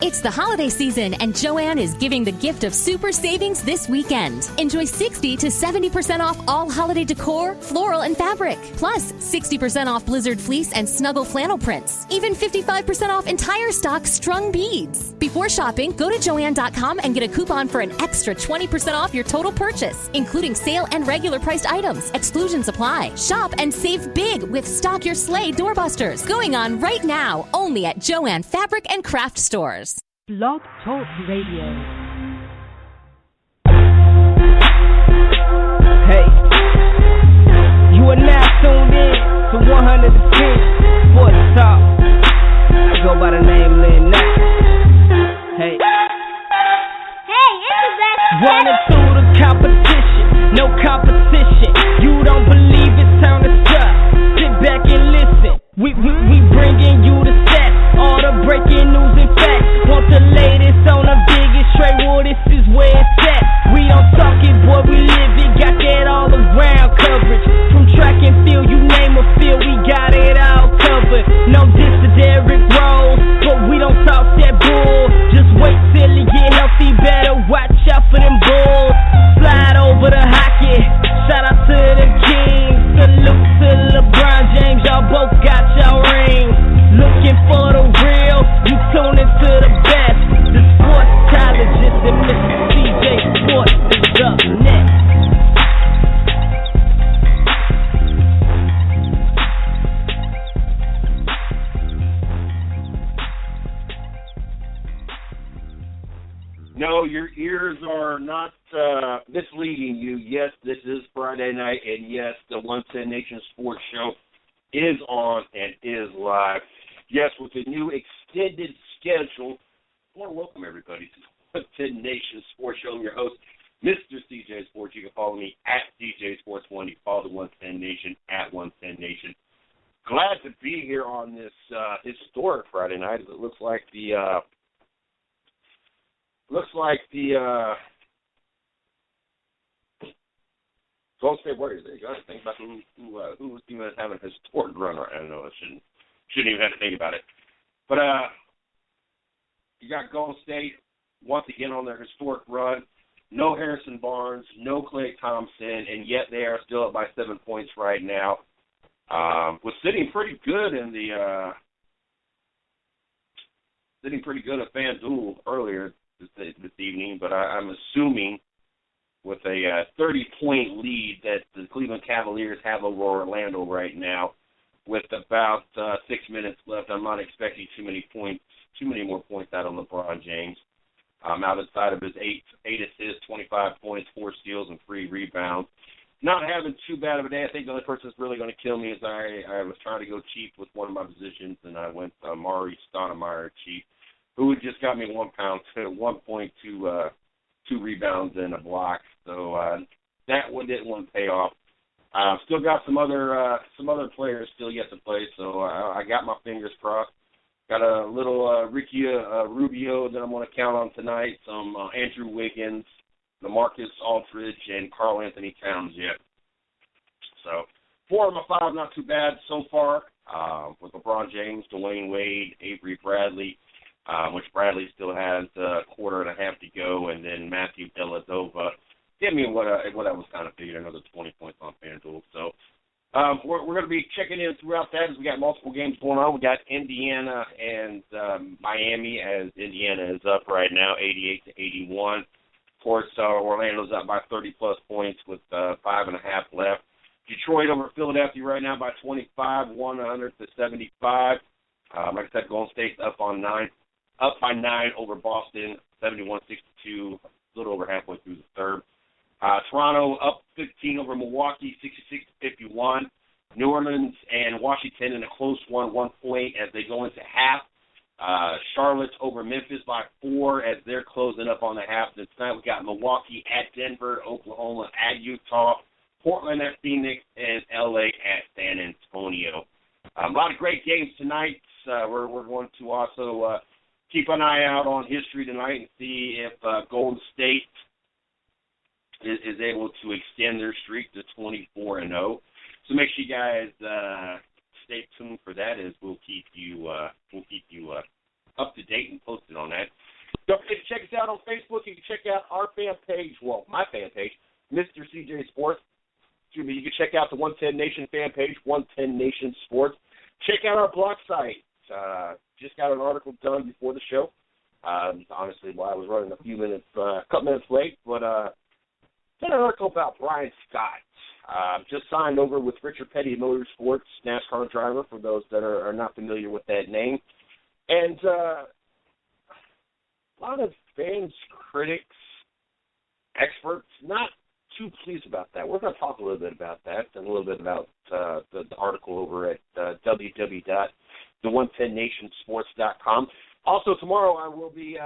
It's the holiday season, and Joann is giving the gift of super savings this weekend. Enjoy 60 to 70% off all holiday decor, floral, and fabric. Plus, 60% off Blizzard fleece and Snuggle flannel prints. Even 55% off entire stock strung beads. Before shopping, go to Joann.com and get a coupon for an extra 20% off your total purchase, including sale and regular priced items. Exclusions apply. Shop and save big with Stock Your Sleigh doorbusters. Going on right now, only at Joann Fabric and Craft Stores. Blog Talk Radio. Hey, you are now tuned in to 110 Sports Talk. I go by the name Lynn Knapp. Hey, it's the running through the competition, no competition. You don't believe it, turn the strap. Sit back and listen. We bringing you the stats, all the breaking news and facts. Want the latest on the biggest trade, well this is where it's at. We don't talk it, boy, we live it, got that all around coverage. From track and field, you name a field, we got it all covered. No diss to Derrick Rose, but we don't talk that bull. Just wait till he get healthy, better watch out for them bulls. Slide over the hockey, shout out to the Kings. Salute to LeBron James, y'all both got your rings. Looking for the real, you tune into the best. The sportologist and Mr. TJ Sports is up next. No, your ears are not misleading you. Yes, this is Friday night, and yes, the 110 Nation Sports Show is on and is live. Yes, with the new extended schedule. I want to welcome everybody to the 110 Nation Sports Show. I'm your host, Mr. CJ Sports. You can follow me at DJ Sports1. You can follow the 110 Nation at 110 Nation. Glad to be here on this historic Friday night. It looks like the Golden State Warriors. There you go. Think about who's even having a historic run right now. I know I shouldn't even have to think about it. But you got Golden State once again on their historic run. No Harrison Barnes, no Klay Thompson, and yet they are still up by 7 points right now. Was sitting pretty good in the at FanDuel earlier this evening, but I'm assuming with a 30-point lead that the Cleveland Cavaliers have over Orlando right now. With about 6 minutes left, I'm not expecting too many more points out of LeBron James. Outside of his 8 assists, 25 points, 4 steals, and 3 rebounds. Not having too bad of a day. I think the only person that's really going to kill me is I was trying to go cheap with one of my positions, and I went Mari Stoudemire cheap, who just got me 1 point, 2 rebounds and a block. So that one didn't want to pay off. Still got some other players still yet to play, so I got my fingers crossed. Got a little Ricky Rubio that I'm going to count on tonight, some Andrew Wiggins, LaMarcus Aldridge, and Karl Anthony Towns yet. So 4 of my 5, not too bad so far, with LeBron James, Dwayne Wade, Avery Bradley, which Bradley still has a quarter and a half to go, and then Matthew Dellavedova. Give me what I was kind of figuring, another 20 points on FanDuel. So we're going to be checking in throughout that as we got multiple games going on. We got Indiana and Miami, as Indiana is up right now, 88-81. Of course, Orlando's up by 30-plus points with 5.5 left. Detroit over Philadelphia right now by 25, 100-75. Like I said, Golden State's up by 9 over Boston, 71-62, a little over halfway through the third. Toronto up 15 over Milwaukee, 66-51. New Orleans and Washington in a close 1 point as they go into half. Charlotte's over Memphis by 4 as they're closing up on the half. Then tonight we got Milwaukee at Denver, Oklahoma at Utah, Portland at Phoenix, and LA at San Antonio. A lot of great games tonight. We're going to also keep an eye out on history tonight and see if Golden State is able to extend their streak to 24-0. So make sure you guys stay tuned for that, as we'll keep you up to date and posted on that. Don't forget to check us out on Facebook. You can check out our fan page, well, my fan page, Mr. CJ Sports. Excuse me, you can check out the 110 Nation fan page, 110 Nation Sports. Check out our blog site. Just got an article done before the show. Honestly, I was running a couple minutes late, but did an article about Brian Scott. Just signed over with Richard Petty Motorsports, NASCAR driver, for those that are not familiar with that name. And a lot of fans, critics, experts, not too pleased about that. We're going to talk a little bit about that and a little bit about the article over at www.the110nationsports.com. Also, tomorrow I will be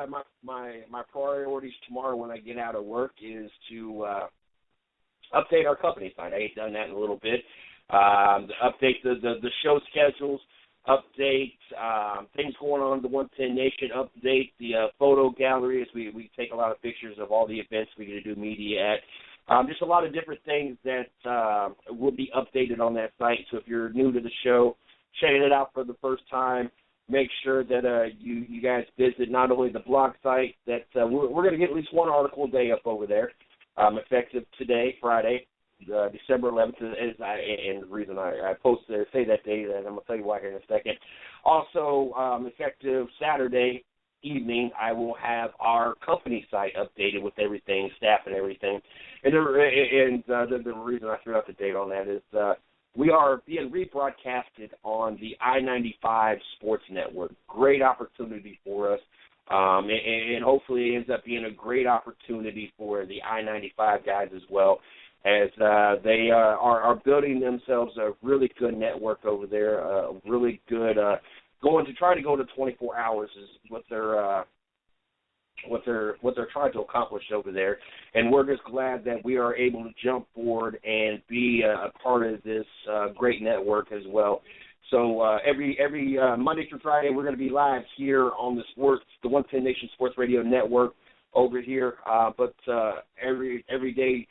my priorities tomorrow when I get out of work is to update our company site. I ain't done that in a little bit. Update the show schedules, update things going on in the 110 Nation, update the photo gallery as we take a lot of pictures of all the events we're going to do media at. Just a lot of different things that will be updated on that site. So if you're new to the show, checking it out for the first time, make sure that you guys visit not only the blog site, that we're going to get at least one article a day up over there, effective today, Friday, December 11th. And the reason I say that day, and I'm going to tell you why here in a second. Also, effective Saturday evening, I will have our company site updated with everything, staff and everything. And the reason I threw out the date on that is we are being rebroadcasted on the I-95 Sports Network. Great opportunity for us, and hopefully it ends up being a great opportunity for the I-95 guys as well, as they are building themselves a really good network over there, really good trying to go to 24 hours is what they're trying to accomplish over there, and we're just glad that we are able to jump forward and be a part of this great network as well. So every Monday through Friday, we're going to be live here on the 110 Nation Sports Radio Network over here. But every day,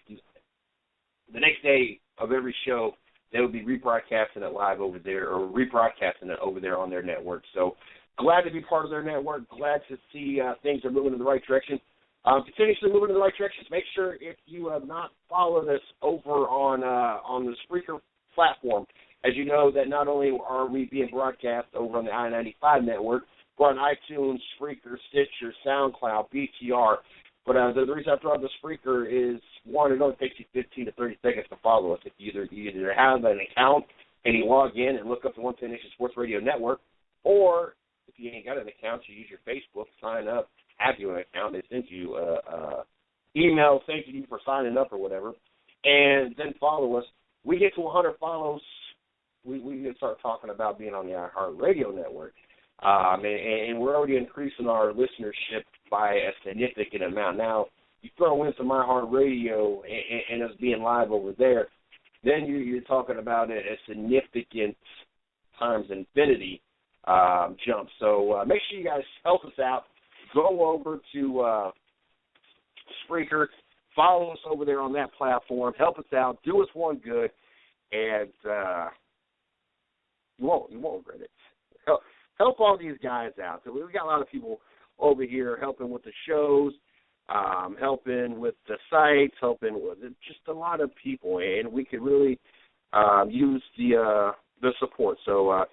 the next day of every show, they will be rebroadcasting it live over there, or rebroadcasting it over there on their network. So glad to be part of their network. Glad to see things are moving in the right direction. Continuously moving in the right direction. Make sure if you have not followed us over on the Spreaker platform, as you know that not only are we being broadcast over on the I-95 network, we're on iTunes, Spreaker, Stitcher, SoundCloud, BTR. But the reason I throw out the Spreaker is, one, it only takes you 15 to 30 seconds to follow us. If you either have an account and you log in and look up the 110 Nation Sports Radio Network, or if you ain't got an account, you use your Facebook, sign up, have you an account, they send you email thanking you for signing up or whatever, and then follow us. We get to 100 follows, we can start talking about being on the iHeartRadio network. And we're already increasing our listenership by a significant amount. Now, you throw in some iHeartRadio and us being live over there, then you're talking about a significant times infinity jump. So make sure you guys help us out. Go over to Spreaker, follow us over there on that platform, help us out, do us one good, and you won't regret it. Help all these guys out. So we've got a lot of people over here helping with the shows, helping with the sites, helping with just a lot of people, and we could really use the support. So,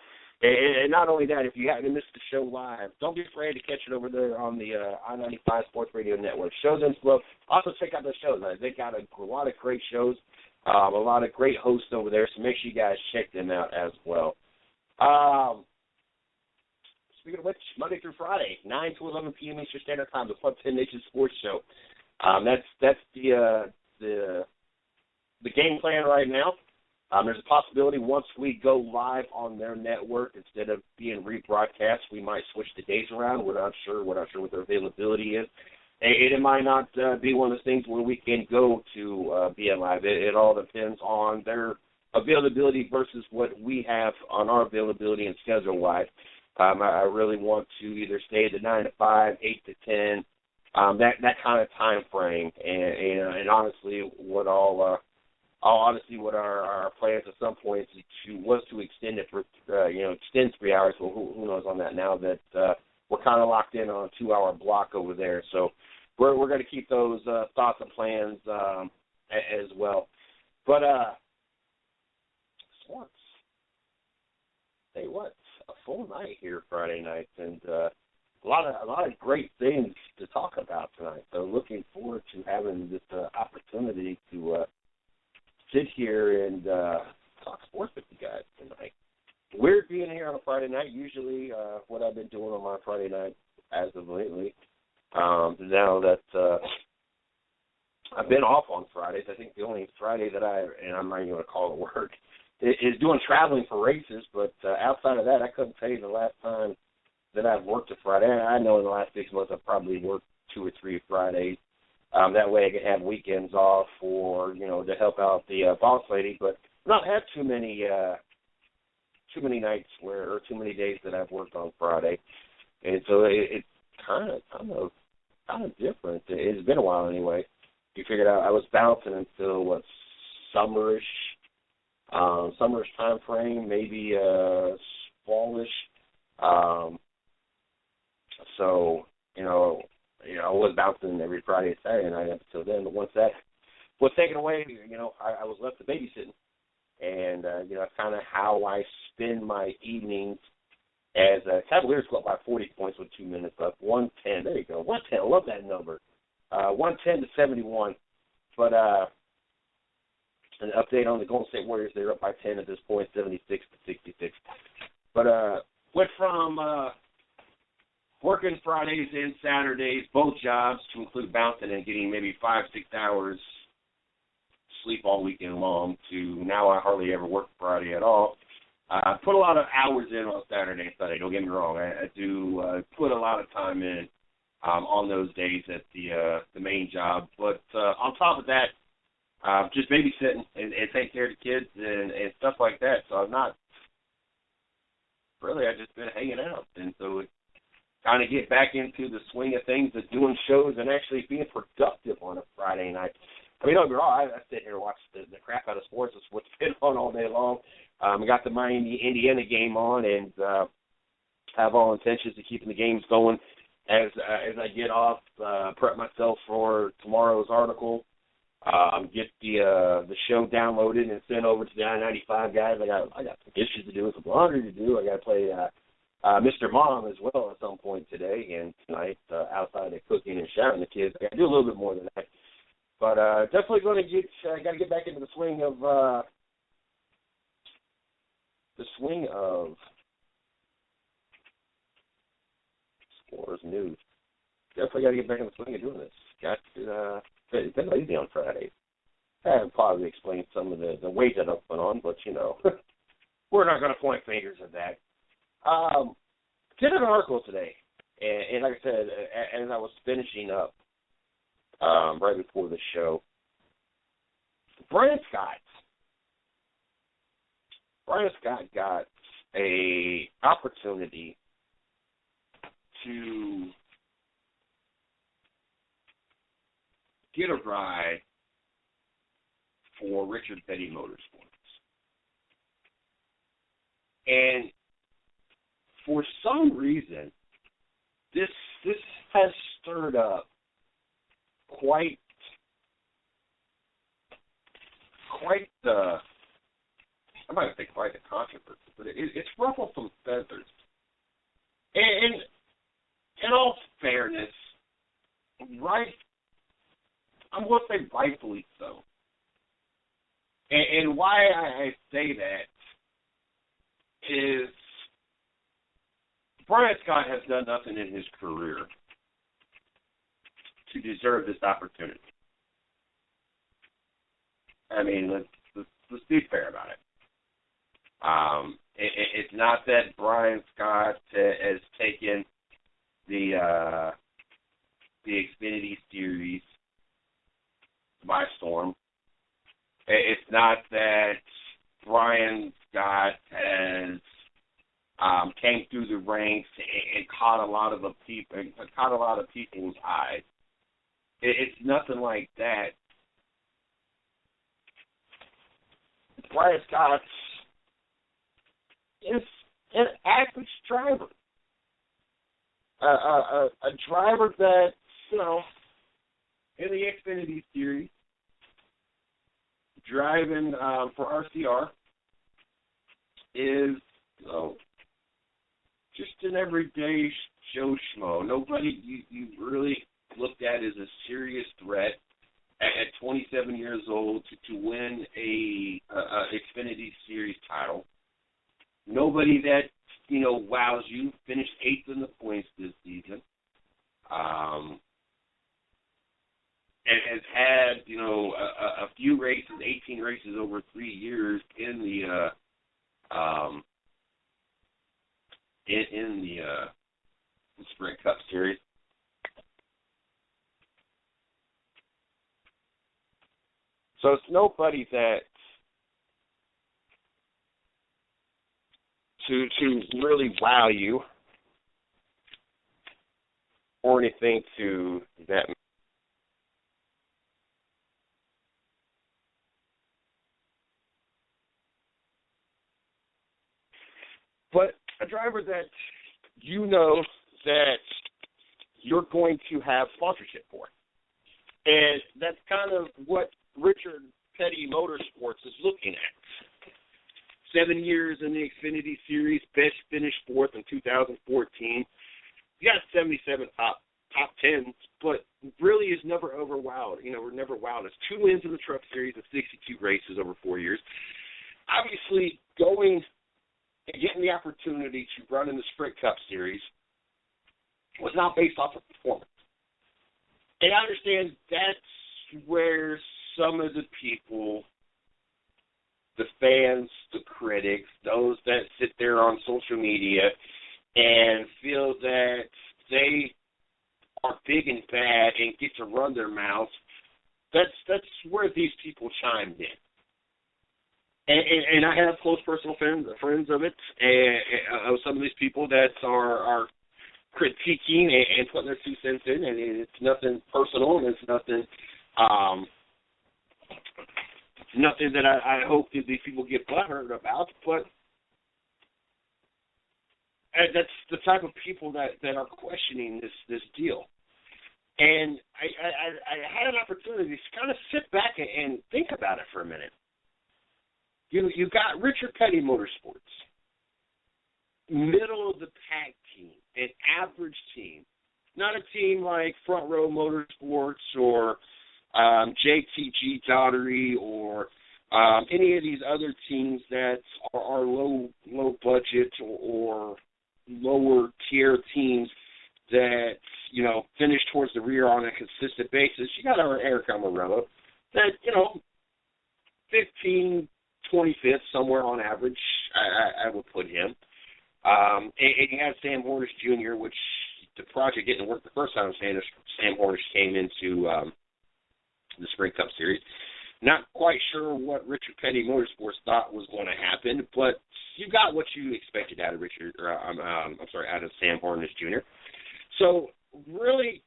and not only that, if you happen to miss the show live, don't be afraid to catch it over there on the I-95 Sports Radio Network. Shows and flow. Also check out the shows. They got a lot of great shows, a lot of great hosts over there, so make sure you guys check them out as well. Speaking of which, Monday through Friday, 9 to 11 p.m. Eastern Standard Time, the 110 Nation Sports Show. That's the game plan right now. There's a possibility once we go live on their network, instead of being rebroadcast, we might switch the days around. We're not sure what their availability is. It might not be one of those things where we can go to being live. It all depends on their availability versus what we have on our availability and schedule-wise. I really want to either stay at the 9 to 5, 8 to 10, that kind of time frame. And honestly, what our plans at some point was to extend it for extend 3 hours. Well, who knows on that now that we're kind of locked in on a 2-hour block over there. So we're going to keep those thoughts and plans as well. But sports, hey, what a full night here Friday night, and a lot of great things to talk about tonight. So looking forward to having this opportunity to sit here and talk sports with you guys tonight. Weird being here on a Friday night. Usually what I've been doing on my Friday night as of lately. Now that I've been off on Fridays, I think the only Friday that and I'm not even going to call it work, is doing traveling for races. But outside of that, I couldn't tell you the last time that I've worked a Friday. I know in the last 6 months I've probably worked 2 or 3 Fridays. That way I could have weekends off or, to help out the boss lady. But I've not had too many nights or too many days that I've worked on Friday. And so it's kind of different. It's been a while anyway. You figured out I was bouncing until summerish time frame, maybe fallish. So I was bouncing every Friday and Saturday night up until then. But once that was taken away, I was left to babysitting, and that's kind of how I spend my evenings. As Cavaliers go up by 40 points with 2 minutes left, 110. There you go, 110. I love that number. 110 to 71. But an update on the Golden State Warriors. They're up by 10 at this point, 76 to 66. But went from working Fridays and Saturdays, both jobs, to include bouncing and getting maybe 5-6 hours sleep all weekend long, to now I hardly ever work Friday at all. I put a lot of hours in on Saturday and Sunday. Don't get me wrong. I do put a lot of time in on those days at the main job. But on top of that, just babysitting and taking care of the kids and stuff like that. So I've just been hanging out. And so it's kind of get back into the swing of things of doing shows and actually being productive on a Friday night. I mean, don't get me wrong, I sit here and watch the crap out of sports. It's what's been on all day long. I got the Miami, Indiana game on, and have all intentions of keeping the games going as I get off, prep myself for tomorrow's article, get the show downloaded and sent over to the I-95 guys. I got some dishes to do, some laundry to do. I got to play Mr. Mom as well at some point today and tonight, outside of cooking and showering the kids. I got to do a little bit more than that. But definitely going to got to get back into the swing of sports news. Definitely got to get back in the swing of doing this. Got to, it's been lazy on Friday. I have probably explained some of the weight that I've put on, but, we're not going to point fingers at that. Did an article today, and like I said, as I was finishing up right before the show, Brian Scott got a opportunity to get a ride for Richard Petty Motorsports. And for some reason, this has stirred up quite the, I might say quite the controversy, but it's ruffled some feathers. And in all fairness, right, I'm going to say rightfully so. And why I say that is Brian Scott has done nothing in his career to deserve this opportunity. I mean, let's be fair about it. It's not that Brian Scott has taken the Xfinity Series by storm. It's not that Brian Scott has came through the ranks and caught a lot of people's eyes. It's nothing like that. Brian Scott is an average driver. a driver that, you know, in the Xfinity Series, driving for RCR, is, you know, just an everyday Joe Schmo. Nobody you really looked at as a serious threat at 27 years old to win a Xfinity Series title. Nobody that, you know, wows you. Finished 8th in the points this season. And has had, you know, a few races, 18 races over 3 years in the Sprint Cup Series. So it's nobody that to really wow you or anything to that. But a driver that you know that you're going to have sponsorship for. And that's kind of what Richard Petty Motorsports is looking at. 7 years in the Xfinity Series, best finished 4th in 2014. He got 77 top 10s, but really is never overwowed. You know, we're never wowed. It's 2 wins in the Truck Series and 62 races over 4 years. Obviously, going and getting the opportunity to run in the Sprint Cup Series was not based off of performance. And I understand that's where some of the people, the fans, the critics, those that sit there on social media and feel that they are big and bad and get to run their mouths, that's where these people chimed in. And I have close personal friends of it, and of some of these people that are critiquing and putting their 2 cents in, and it's nothing personal, and it's nothing that I hope that these people get butthurt about, but that's the type of people that are questioning this deal. And I had an opportunity to kind of sit back and think about it for a minute. You got Richard Petty Motorsports, middle of the pack team, an average team, not a team like Front Row Motorsports or JTG Daughtery or any of these other teams that are low budget or lower tier teams that, you know, finish towards the rear on a consistent basis. You got our Eric Almirola that, you know, 15, 25th, somewhere on average, I would put him. And you have Sam Hornish Jr., which the project didn't work the first time Sam Hornish came into the Sprint Cup Series. Not quite sure what Richard Petty Motorsports thought was going to happen, but you got what you expected out of out of Sam Hornish Jr. So really,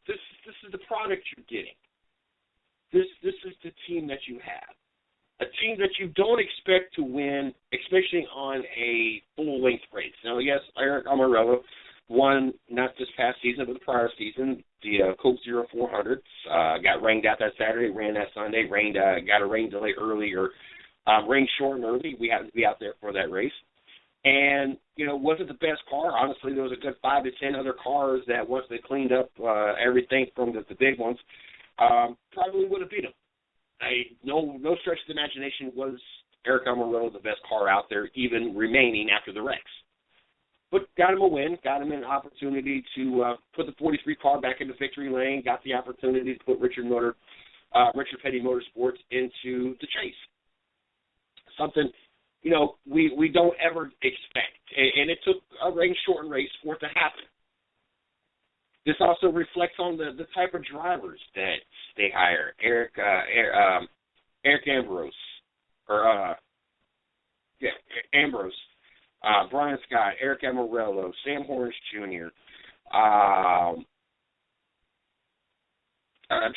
this is the product you're getting. This is the team that you have. A team that you don't expect to win, especially on a full-length race. Now, yes, Eric Almirola won not this past season, but the prior season, the Coke 0400. Got rained out that Saturday, ran that Sunday, got a rain delay early, or rain short and early. We happened to be out there for that race. And, you know, wasn't the best car. Honestly, there was a good 5 to 10 other cars that once they cleaned up everything from the big ones, probably would have beat them. No stretch of the imagination was Eric Almirola the best car out there, even remaining after the wrecks. But got him a win, got him an opportunity to put the 43 car back into victory lane, got the opportunity to put Richard Petty Motorsports into the chase. Something, you know, we don't ever expect. And it took a rain-shortened race for it to happen. This also reflects on the type of drivers that they hire. Eric Ambrose, Ambrose, Brian Scott, Eric Almirola, Sam Hornish Jr. I'm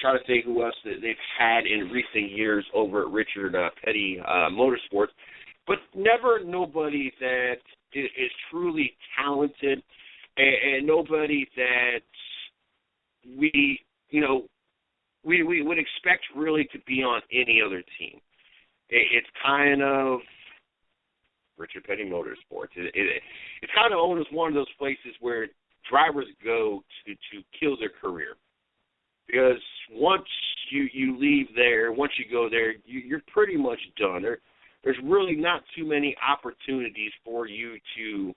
trying to think who else that they've had in recent years over at Richard Petty Motorsports, but never nobody that is truly talented and nobody that we would expect really to be on any other team. It's kind of Richard Petty Motorsports. It's kind of almost one of those places where drivers go to kill their career. Because once you leave there, once you go there, you're pretty much done. There's really not too many opportunities for you to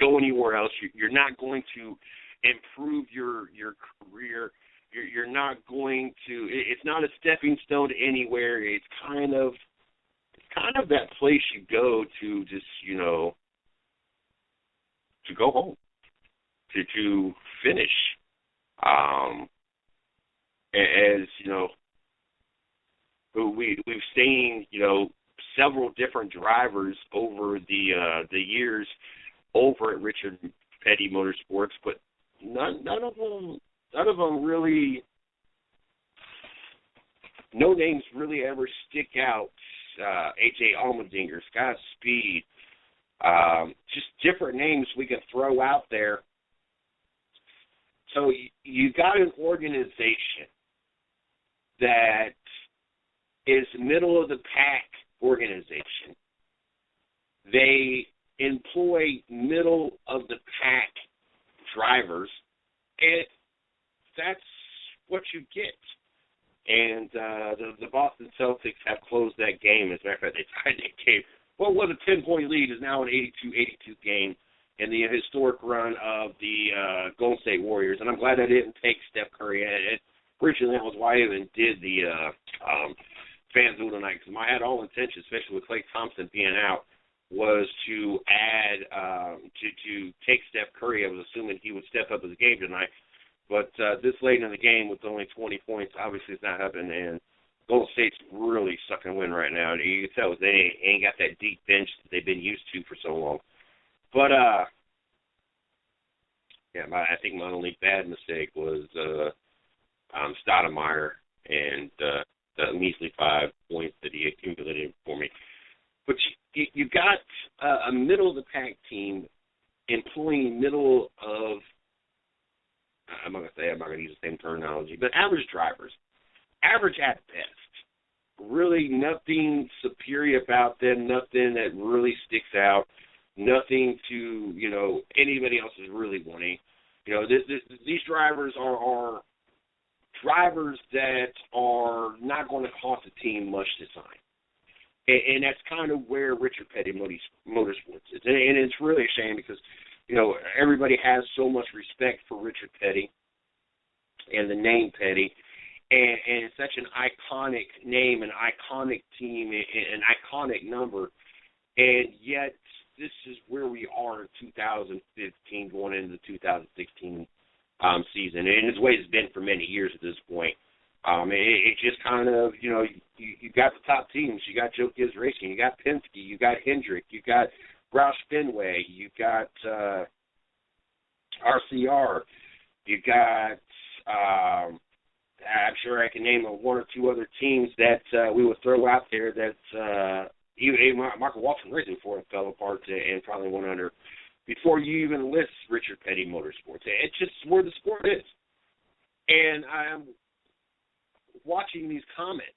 go anywhere else. You're not going to improve your career. You're not going to. It's not a stepping stone to anywhere. It's kind of that place you go to just to go home, to finish. As you know, we've seen several different drivers over the years over at Richard Petty Motorsports, but none of them really. No names really ever stick out. A.J. Allmendinger, Scott Speed, just different names we can throw out there. So you got an organization that is middle of the pack organization. They employ middle of the pack drivers, and that's what you get. And the Boston Celtics have closed that game. As a matter of fact, they tied that game. What was a 10-point lead is now an 82-82 game in the historic run of the Golden State Warriors. And I'm glad I didn't take Steph Curry. Originally, that was why I even did the FanDuel tonight, because I had all intentions, especially with Klay Thompson being out, was to add to take Steph Curry. I was assuming he would step up his game tonight. But this late in the game with only 20 points, obviously it's not happening. And Golden State's really sucking wind right now. You can tell they ain't got that deep bench that they've been used to for so long. But, I think my only bad mistake was Stoudemire and the measly 5 points that he accumulated for me. But you got a middle-of-the-pack team employing middle of, I'm not going to use the same terminology, but average drivers. Average at best. Really nothing superior about them, nothing that really sticks out, nothing to, anybody else is really wanting. These drivers are drivers that are not going to cost the team much to sign. And that's kind of where Richard Petty Motorsports is. And it's really a shame because, everybody has so much respect for Richard Petty and the name Petty. And it's such an iconic name, an iconic team, an iconic number. And yet this is where we are in 2015 going into the 2016 season. And it's the way it's been for many years at this point. It just kind of, you got the top teams. You got Joe Gibbs Racing. You got Penske. You got Hendrick. You got Roush Fenway. You got RCR. You got, I'm sure I can name one or two other teams that we would throw out there that even Michael Walton Racing for it fell apart and probably went under before you even list Richard Petty Motorsports. It's just where the sport is. And I'm watching these comments,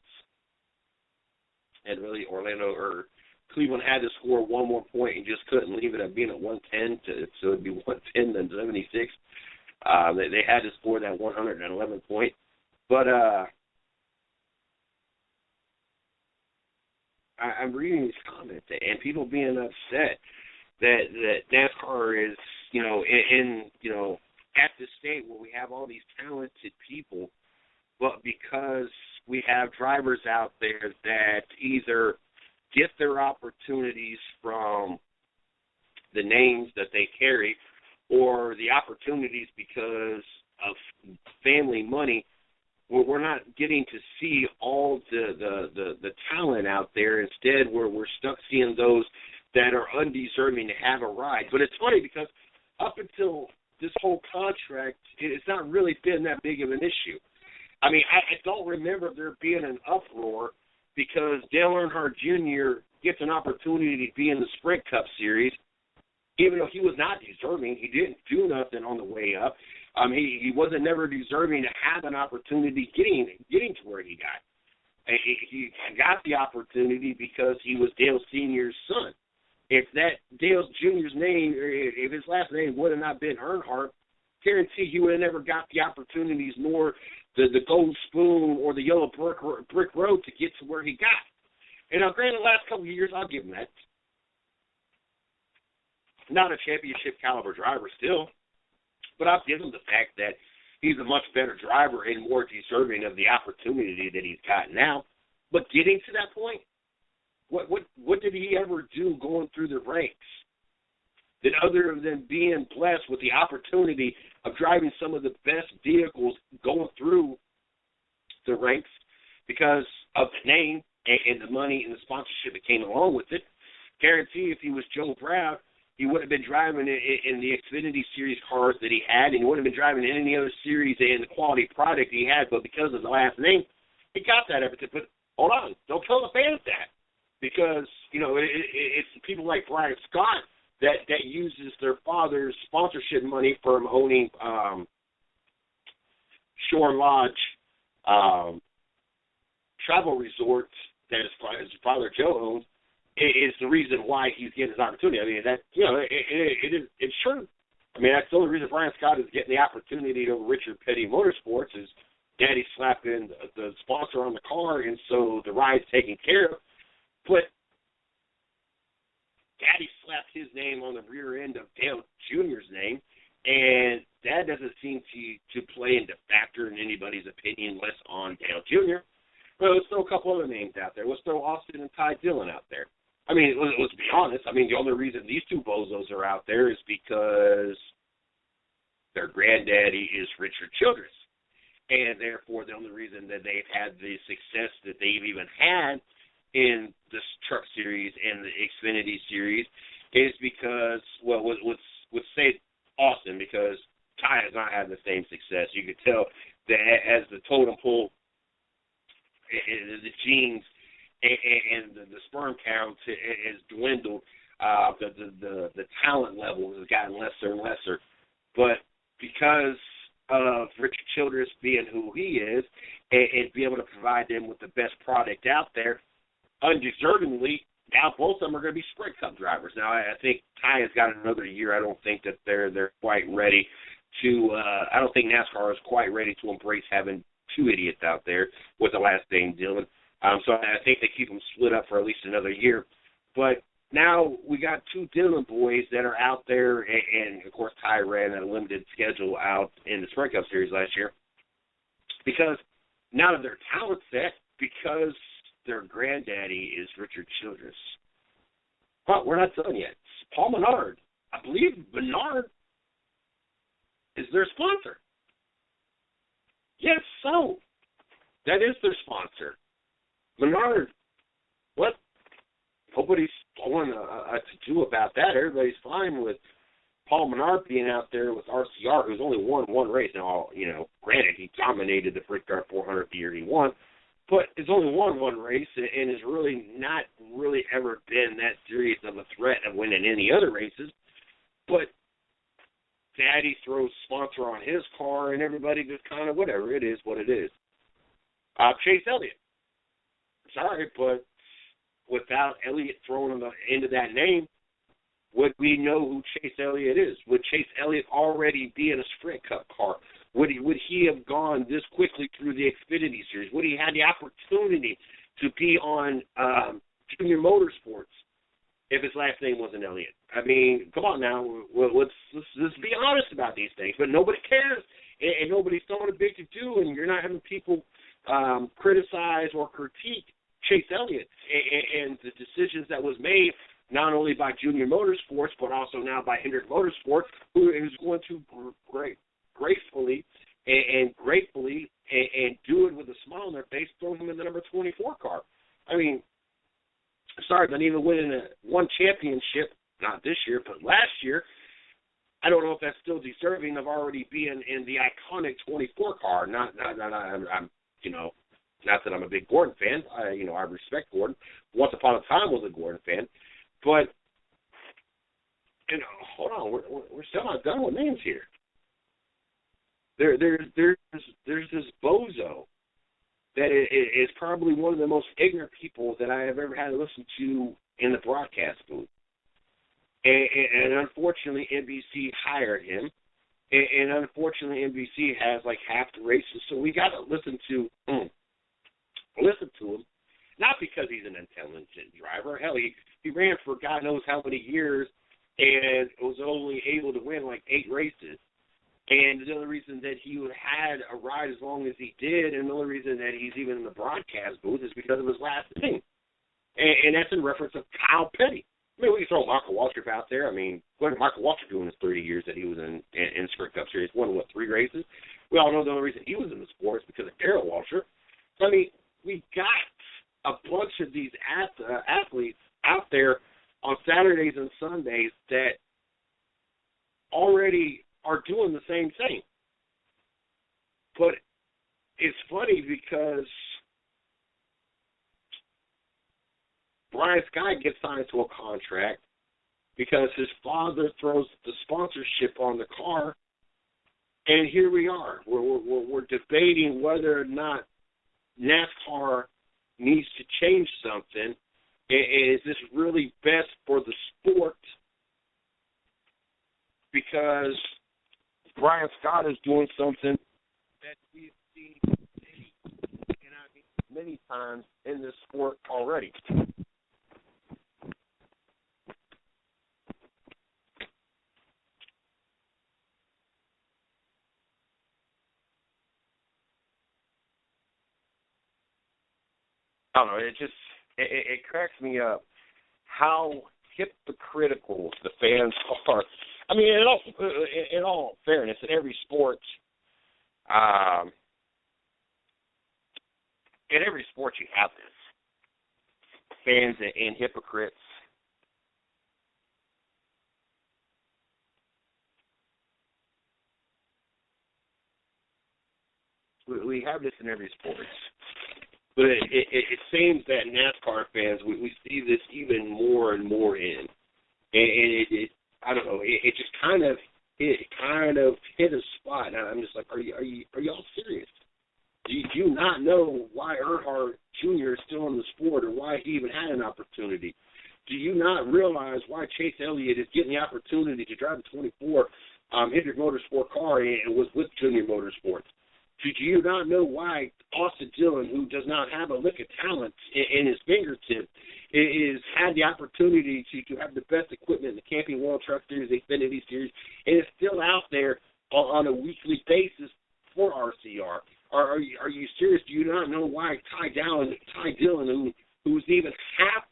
and really Orlando or Cleveland had to score one more point and just couldn't leave it at being at 110, so it would be 110 then 76. They had to score that 111 point. But I'm reading these comments and people being upset that NASCAR is, in at this state where we have all these talented people, but because we have drivers out there that either get their opportunities from the names that they carry or the opportunities because of family money, where we're not getting to see all the talent out there. Instead, we're stuck seeing those that are undeserving to have a ride. But it's funny because up until this whole contract, it's not really been that big of an issue. I mean, I don't remember there being an uproar because Dale Earnhardt Jr. gets an opportunity to be in the Sprint Cup Series, even though he was not deserving. He didn't do nothing on the way up. He wasn't never deserving to have an opportunity getting to where he got. He got the opportunity because he was Dale Sr.'s son. If that Dale Jr.'s name, if his last name would have not been Earnhardt, guarantee he would have never got the opportunities, nor the gold spoon or the yellow brick road to get to where he got. And now, granted, the last couple of years, I'll give him that. Not a championship caliber driver still, but I'll give him the fact that he's a much better driver and more deserving of the opportunity that he's got now. But getting to that point, what did he ever do going through the ranks? That other than being blessed with the opportunity of driving some of the best vehicles going through the ranks because of the name and the money and the sponsorship that came along with it. Guarantee if he was Joe Brown, he would have been driving in the Xfinity Series cars that he had, and he wouldn't have been driving in any other series and the quality product he had, but because of the last name, he got that everything. But hold on, don't tell the fans that, because, it's people like Brian Scott that uses their father's sponsorship money from owning Shore Lodge travel resorts that his father Joe owns, is the reason why he's getting his opportunity. I mean, that, it's true. I mean, that's the only reason Brian Scott is getting the opportunity over Richard Petty Motorsports is Daddy slapping the sponsor on the car, and so the ride's taken care of. But Daddy slapped his name on the rear end of Dale Jr.'s name, and that doesn't seem to play into factor in anybody's opinion less on Dale Jr. Well, let's throw a couple other names out there. Let's throw Austin and Ty Dillon out there. I mean, let's be honest. I mean, the only reason these two bozos are out there is because their granddaddy is Richard Childress. And therefore, the only reason that they've had the success that they've even had in this Truck Series and the Xfinity Series is because, well, let's say Austin, because Ty has not had the same success. You could tell that as the totem pole, the genes and the sperm count has dwindled, the talent level has gotten lesser and lesser. But because of Richard Childress being who he is and be able to provide them with the best product out there, undeservingly, now both of them are going to be Sprint Cup drivers. Now, I think Ty has got another year. I don't think that they're quite ready to I don't think NASCAR is quite ready to embrace having two idiots out there with the last name Dillon. So I think they keep them split up for at least another year. But now we got two Dillon boys that are out there, and of course Ty ran a limited schedule out in the Sprint Cup Series last year because now that their talent set, because their granddaddy is Richard Childress. But we're not done yet. Paul Menard. I believe Menard is their sponsor. Yes, so that is their sponsor. Menard, what? Nobody's going to do about that. Everybody's fine with Paul Menard being out there with RCR, who's only won one race. Now, granted, he dominated the Brickyard 400 the year he won, but he's only won one race and has really not really ever been that serious of a threat of winning any other races. But Daddy throws sponsor on his car, and everybody just kind of, whatever, it is what it is. Chase Elliott. Sorry, but without Elliott thrown into that name, would we know who Chase Elliott is? Would Chase Elliott already be in a Sprint Cup car? Would he have gone this quickly through the Xfinity Series? Would he have the opportunity to be on Junior Motorsports if his last name wasn't Elliott? I mean, come on now. Let's be honest about these things. But nobody cares, and nobody's throwing a big to-do, and you're not having people criticize or critique Chase Elliott and the decisions that was made not only by Junior Motorsports, but also now by Hendrick Motorsports, who is going to gracefully and gratefully and do it with a smile on their face, throw him in the number 24 car. I mean, sorry, but even winning one championship, not this year, but last year, I don't know if that's still deserving of already being in the iconic 24 car. Not that I'm a big Gordon fan. I respect Gordon. Once upon a time was a Gordon fan. But and hold on, we're still not done with names here. There's this bozo that is probably one of the most ignorant people that I have ever had to listen to in the broadcast booth. And unfortunately, NBC hired him. And unfortunately, NBC has like half the races, so we got to listen to him. Not because he's an intelligent driver. Hell, he ran for God knows how many years and was only able to win like 8 races. And the only reason that he had a ride as long as he did, and the only reason that he's even in the broadcast booth is because of his last name. And that's in reference to Kyle Petty. I mean, we can throw Michael Waltrip out there. I mean, what did Michael Waltrip do in his 30 years that he was in Sprint Cup Series? Won, 3 races? We all know the only reason he was in the sport is because of Darrell Waltrip. So, I mean, we got a bunch of these athletes out there on Saturdays and Sundays that already are doing the same thing. But it's funny because Brian Scott gets signed to a contract because his father throws the sponsorship on the car, and here we are. We're debating whether or not NASCAR needs to change something. Is this really best for the sport? Because Brian Scott is doing something that we've seen many times in this sport already. I don't know, it cracks me up how hypocritical the fans are. I mean, in all fairness, in every sport, you have this. Fans and hypocrites. We have this in every sport. But it seems that NASCAR fans, we see this even more and more in. And it I don't know, it just kind of hit a spot. And I'm just like, are y'all serious? Do you not know why Earnhardt Jr. is still in the sport or why he even had an opportunity? Do you not realize why Chase Elliott is getting the opportunity to drive a 24 Hendrick Motorsport car and was with Junior Motorsports? Do you not know why Austin Dillon, who does not have a lick of talent in his fingertip, had the opportunity to have the best equipment in the Camping World Truck Series, Xfinity Series, and is still out there on a weekly basis for RCR? Are you serious? Do you not know why Ty Dillon, who's even half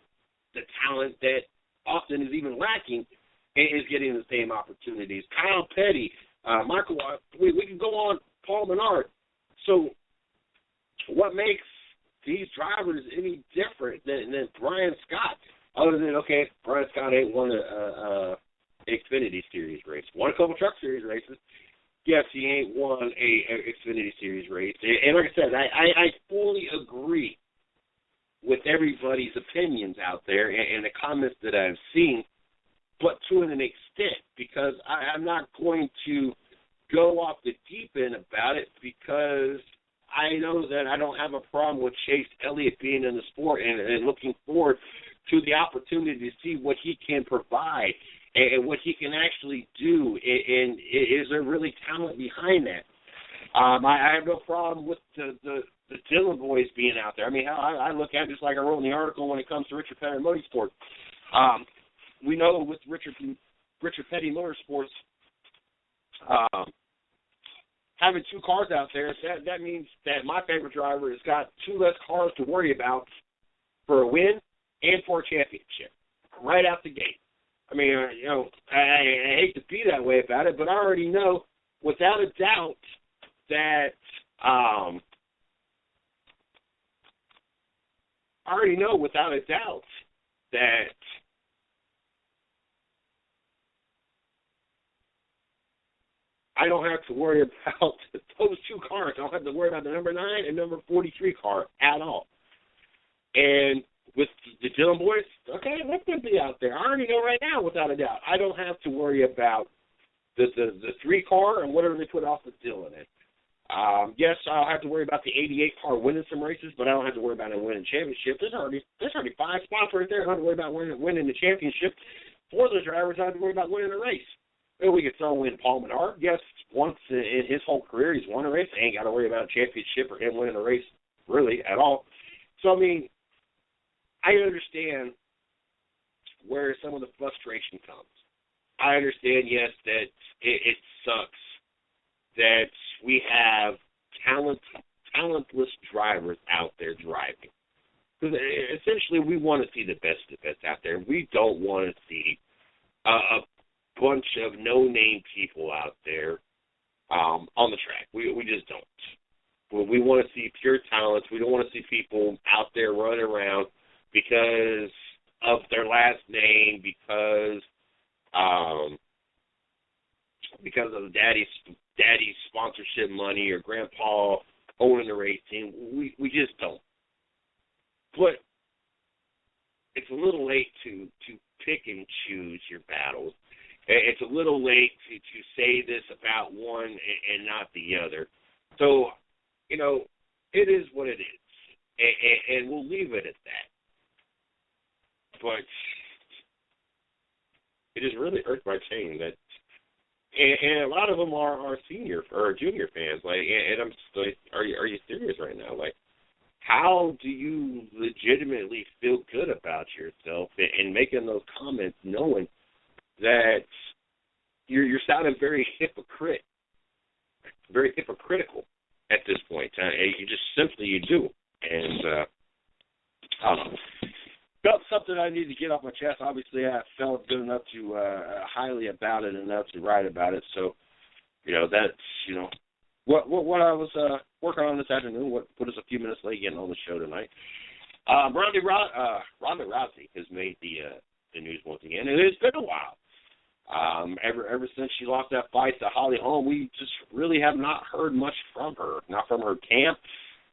the talent that Austin is even lacking, is getting the same opportunities? Kyle Petty, Michael, we can go on, Paul Menard. So what makes these drivers any different than Brian Scott? Other than, okay, Brian Scott ain't won a Xfinity Series race. Won a couple Truck Series races. Yes, he ain't won a Xfinity Series race. And like I said, I fully agree with everybody's opinions out there and the comments that I've seen, but to an extent, because I'm not going to go off the deep end about it, because I know that I don't have a problem with Chase Elliott being in the sport and looking forward to the opportunity to see what he can provide and what he can actually do, and is there really talent behind that? I have no problem with the Dillon boys being out there. I mean, I look at it just like I wrote in the article when it comes to Richard Petty Motorsports. We know with Richard Petty Motorsports, having 2 cars out there, that means that my favorite driver has got 2 less cars to worry about for a win and for a championship right out the gate. I mean, I hate to be that way about it, but I already know without a doubt that I don't have to worry about those 2 cars. I don't have to worry about the number 9 and number 43 car at all. And with the Dillon boys, okay, let them be out there. I already know right now, without a doubt. I don't have to worry about the 3-car and whatever they put off the Dillon in. Yes, I'll have to worry about the 88 car winning some races, but I don't have to worry about it winning championship. There's already 5 spots right there. I don't have to worry about winning the championship. 4 of those drivers I have to worry about winning a race. Maybe we could throw in Paul Menard. Yes, once in his whole career he's won a race. I ain't got to worry about a championship or him winning a race really at all. So, I mean, I understand where some of the frustration comes. I understand, yes, that it sucks that we have talentless drivers out there driving. Because essentially we want to see the best of the best out there. We don't want to see a bunch of no-name people out there on the track. We just don't. We want to see pure talents. We don't want to see people out there running around because of their last name, because of daddy's sponsorship money or grandpa owning the race team. We just don't. But it's a little late to pick and choose your battles. It's a little late to say this about one and not the other. So, you know, it is what it is, and we'll leave it at that. But it just really hurts my chain that, and a lot of them are senior or junior fans. Like, and I'm just like, are you serious right now? Like, how do you legitimately feel good about yourself and making those comments, knowing that you're sounding very hypocritical at this point? You just simply you do, and I don't know. Felt something I need to get off my chest. Obviously, I felt good enough to highly about it enough to write about it. So, you know, that's, you know, what I was working on this afternoon, what put us a few minutes late getting on the show tonight. Ronda Rousey has made the news once again, and it's been a while. Ever since she lost that fight to Holly Holm, we just really have not heard much from her, not from her camp.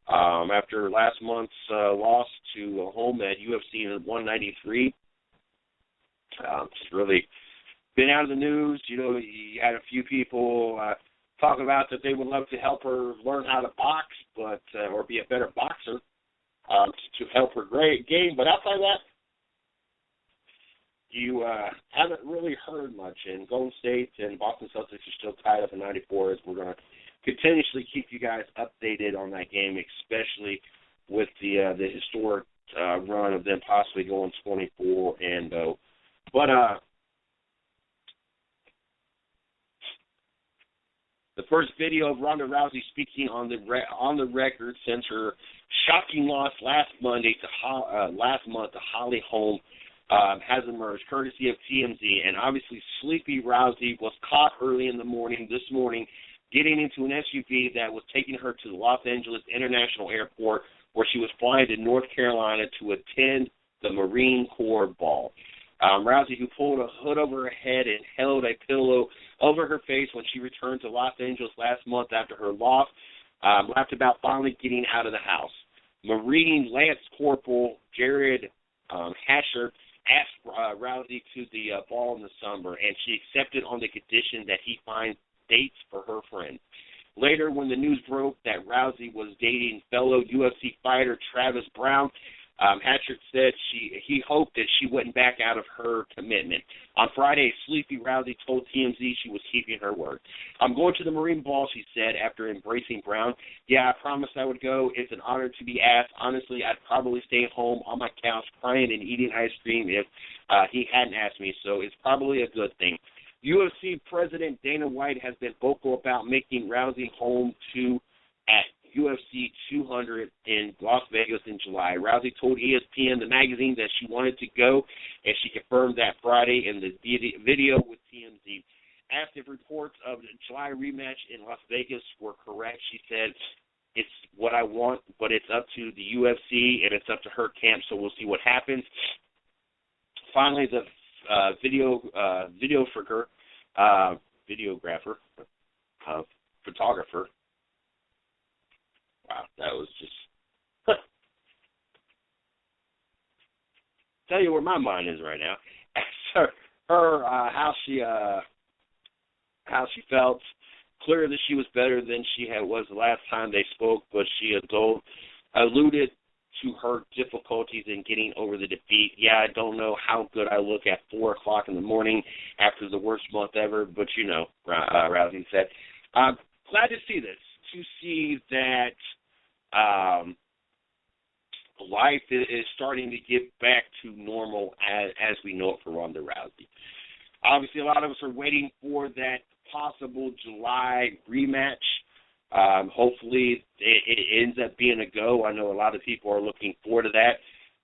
After last month's loss to Holm at UFC 193, it's really been out of the news. You know, you had a few people talk about that they would love to help her learn how to box, but or be a better boxer to help her game. But outside of that, you haven't really heard much. And Golden State and Boston Celtics are still tied up in 94 as we're going to continuously keep you guys updated on that game, especially with the historic run of them possibly going 24-0. But the first video of Ronda Rousey speaking on the record since her shocking loss last month to Holly Holm has emerged, courtesy of TMZ. And obviously, sleepy Rousey was caught early in the morning this morning, getting into an SUV that was taking her to the Los Angeles International Airport, where she was flying to North Carolina to attend the Marine Corps ball. Rousey, who pulled a hood over her head and held a pillow over her face when she returned to Los Angeles last month after her loss, laughed about finally getting out of the house. Marine Lance Corporal Jared Hasher asked Rousey to the ball in the summer, and she accepted on the condition that he finds dates for her friends. Later, when the news broke that Rousey was dating fellow UFC fighter Travis Brown, Hatchard said he hoped that she wouldn't back out of her commitment. On Friday, sleepy Rousey told TMZ she was keeping her word. "I'm going to the Marine Ball," she said, after embracing Brown. "Yeah, I promised I would go. It's an honor to be asked. Honestly, I'd probably stay home on my couch crying and eating ice cream if he hadn't asked me, so it's probably a good thing." UFC President Dana White has been vocal about making Rousey home at UFC 200 in Las Vegas in July. Rousey told ESPN, the magazine, that she wanted to go, and she confirmed that Friday in the video with TMZ. Asked if reports of the July rematch in Las Vegas were correct, she said, "It's what I want, but it's up to the UFC, and it's up to her camp, so we'll see what happens." Finally, the photographer. Wow, that was just tell you where my mind is right now. How she felt. Clear that she was better than she was the last time they spoke, but she alluded to her difficulties in getting over the defeat. Yeah, I don't know how good I look at 4 o'clock in the morning after the worst month ever, but Rousey said. Glad to see this, to see that life is starting to get back to normal as we know it for Ronda Rousey. Obviously, a lot of us are waiting for that possible July rematch. Hopefully, it ends up being a go. I know a lot of people are looking forward to that.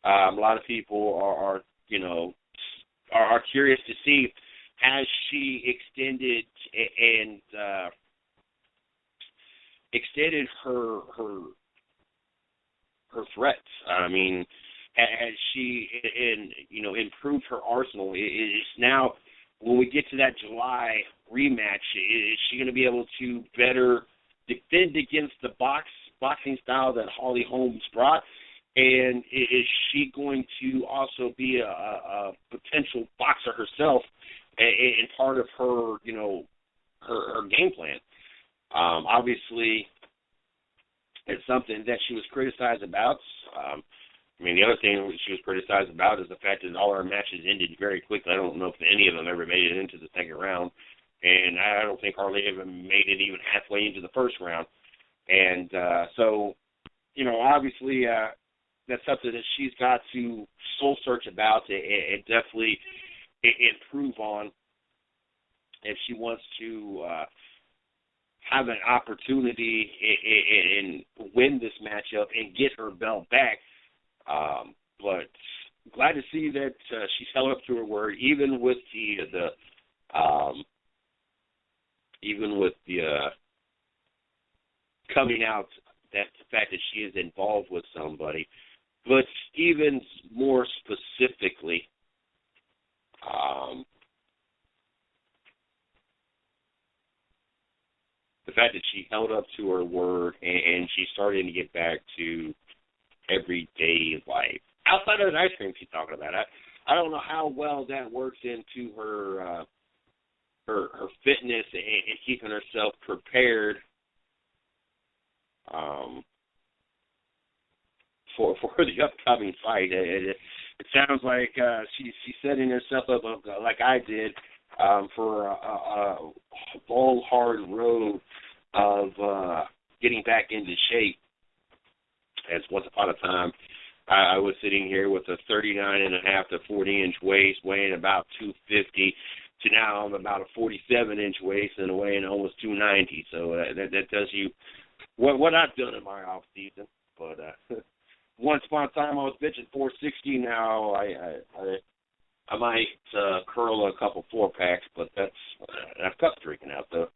A lot of people are curious to see, has she extended her threats. I mean, has she improved her arsenal? Is now, when we get to that July rematch, is she going to be able to better defend against the boxing style that Holly Holmes brought? And is she going to also be a potential boxer herself and part of her, her game plan? Obviously, it's something that she was criticized about. The other thing she was criticized about is the fact that all her matches ended very quickly. I don't know if any of them ever made it into the second round, and I don't think Harley ever made it even halfway into the first round. And so, obviously, that's something that she's got to soul search about and definitely improve on if she wants to have an opportunity and win this matchup and get her belt back. But glad to see that she's held up to her word, even with the coming out, that the fact that she is involved with somebody. But even more specifically, the fact that she held up to her word and she's starting to get back to everyday life. Outside of the ice cream she's talking about, I don't know how well that works into her fitness and keeping herself prepared for the upcoming fight. It sounds like she's setting herself up like I did for a long, hard road of getting back into shape. As once upon a time, I was sitting here with a 39.5 to 40-inch waist, weighing about 250, to now I'm about a 47-inch waist and weighing almost 290. So that tells you what I've done in my off season. But once upon a time, I was bitching 460. Now I might curl a couple 4-packs, but I've cut drinking out though.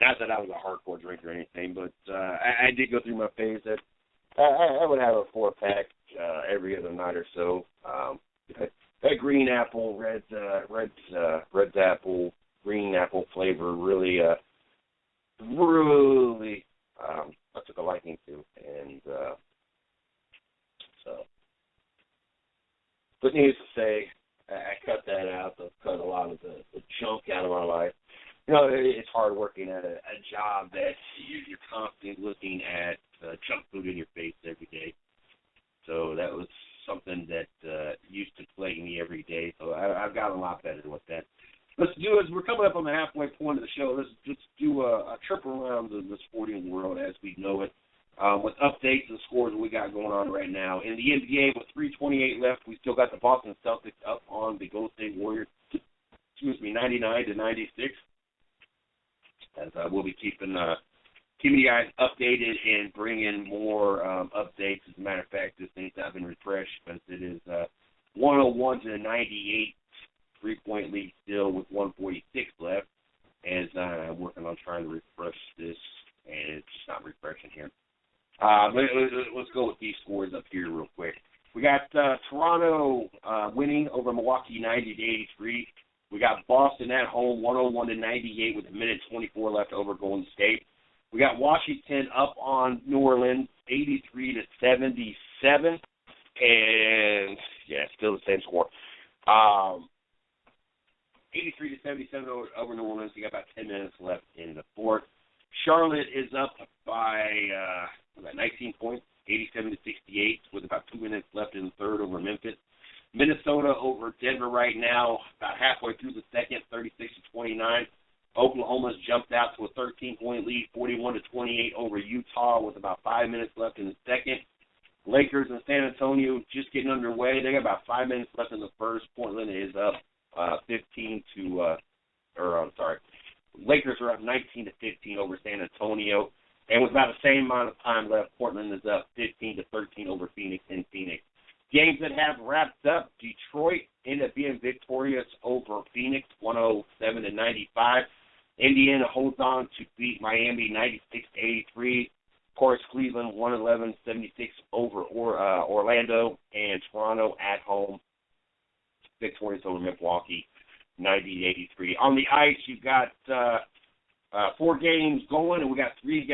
Not that I was a hardcore drinker or anything, but I did go through my phase that I would have a 4-pack every other night or so. That green apple, red apple, green apple flavor really I took a liking to, and so. But needless to say, I cut that out. I cut a lot of the junk out of my life. It's hard working at a job that you're constantly looking at junk food in your face every day. So that was something that used to plague me every day. So I've gotten a lot better with that. Let's do it. We're coming up on the halfway point of the show. Let's just do a trip around the sporting world as we know it, with updates and scores that we got going on right now. In the NBA, with 3:28 left, we still got the Boston Celtics up on the Golden State Warriors, 99-96. As we'll be keeping you guys updated and bringing more updates. As a matter of fact, this thing's not been refreshed, but it is 101-98, 3-point lead still with 146 left. As I'm working on trying to refresh this, and it's not refreshing here. Let's go with these scores up here real quick. We got Toronto winning over Milwaukee 90-83. We got Boston at home 101-98 with 1:24 left over Golden State. We got Washington up on New Orleans 83-77. And, yeah, still the same score. 83-77 over New Orleans. You got about 10 minutes left in the fourth. Charlotte is up by 19 points, 87-68, with about 2 minutes left in the third over Memphis. Minnesota over Denver right now, about halfway through the second, 36-29. Oklahoma's jumped out to a 13-point lead, 41-28 over Utah, with about 5 minutes left in the second. Lakers and San Antonio just getting underway. They got about 5 minutes left in the first. Portland is up 15 to, Lakers are up 19-15 over San Antonio. And with about the same amount of time left, Portland is up 15-13 over Phoenix in Phoenix. Games that have wrapped up, Detroit ended up being victorious over Phoenix, 107-95. Indiana holds on to beat Miami 96-83. Of course, Cleveland 111-76 over Orlando, and Toronto at home victorious over Milwaukee 90-83. On the ice, you've got 4 games going, and we got 2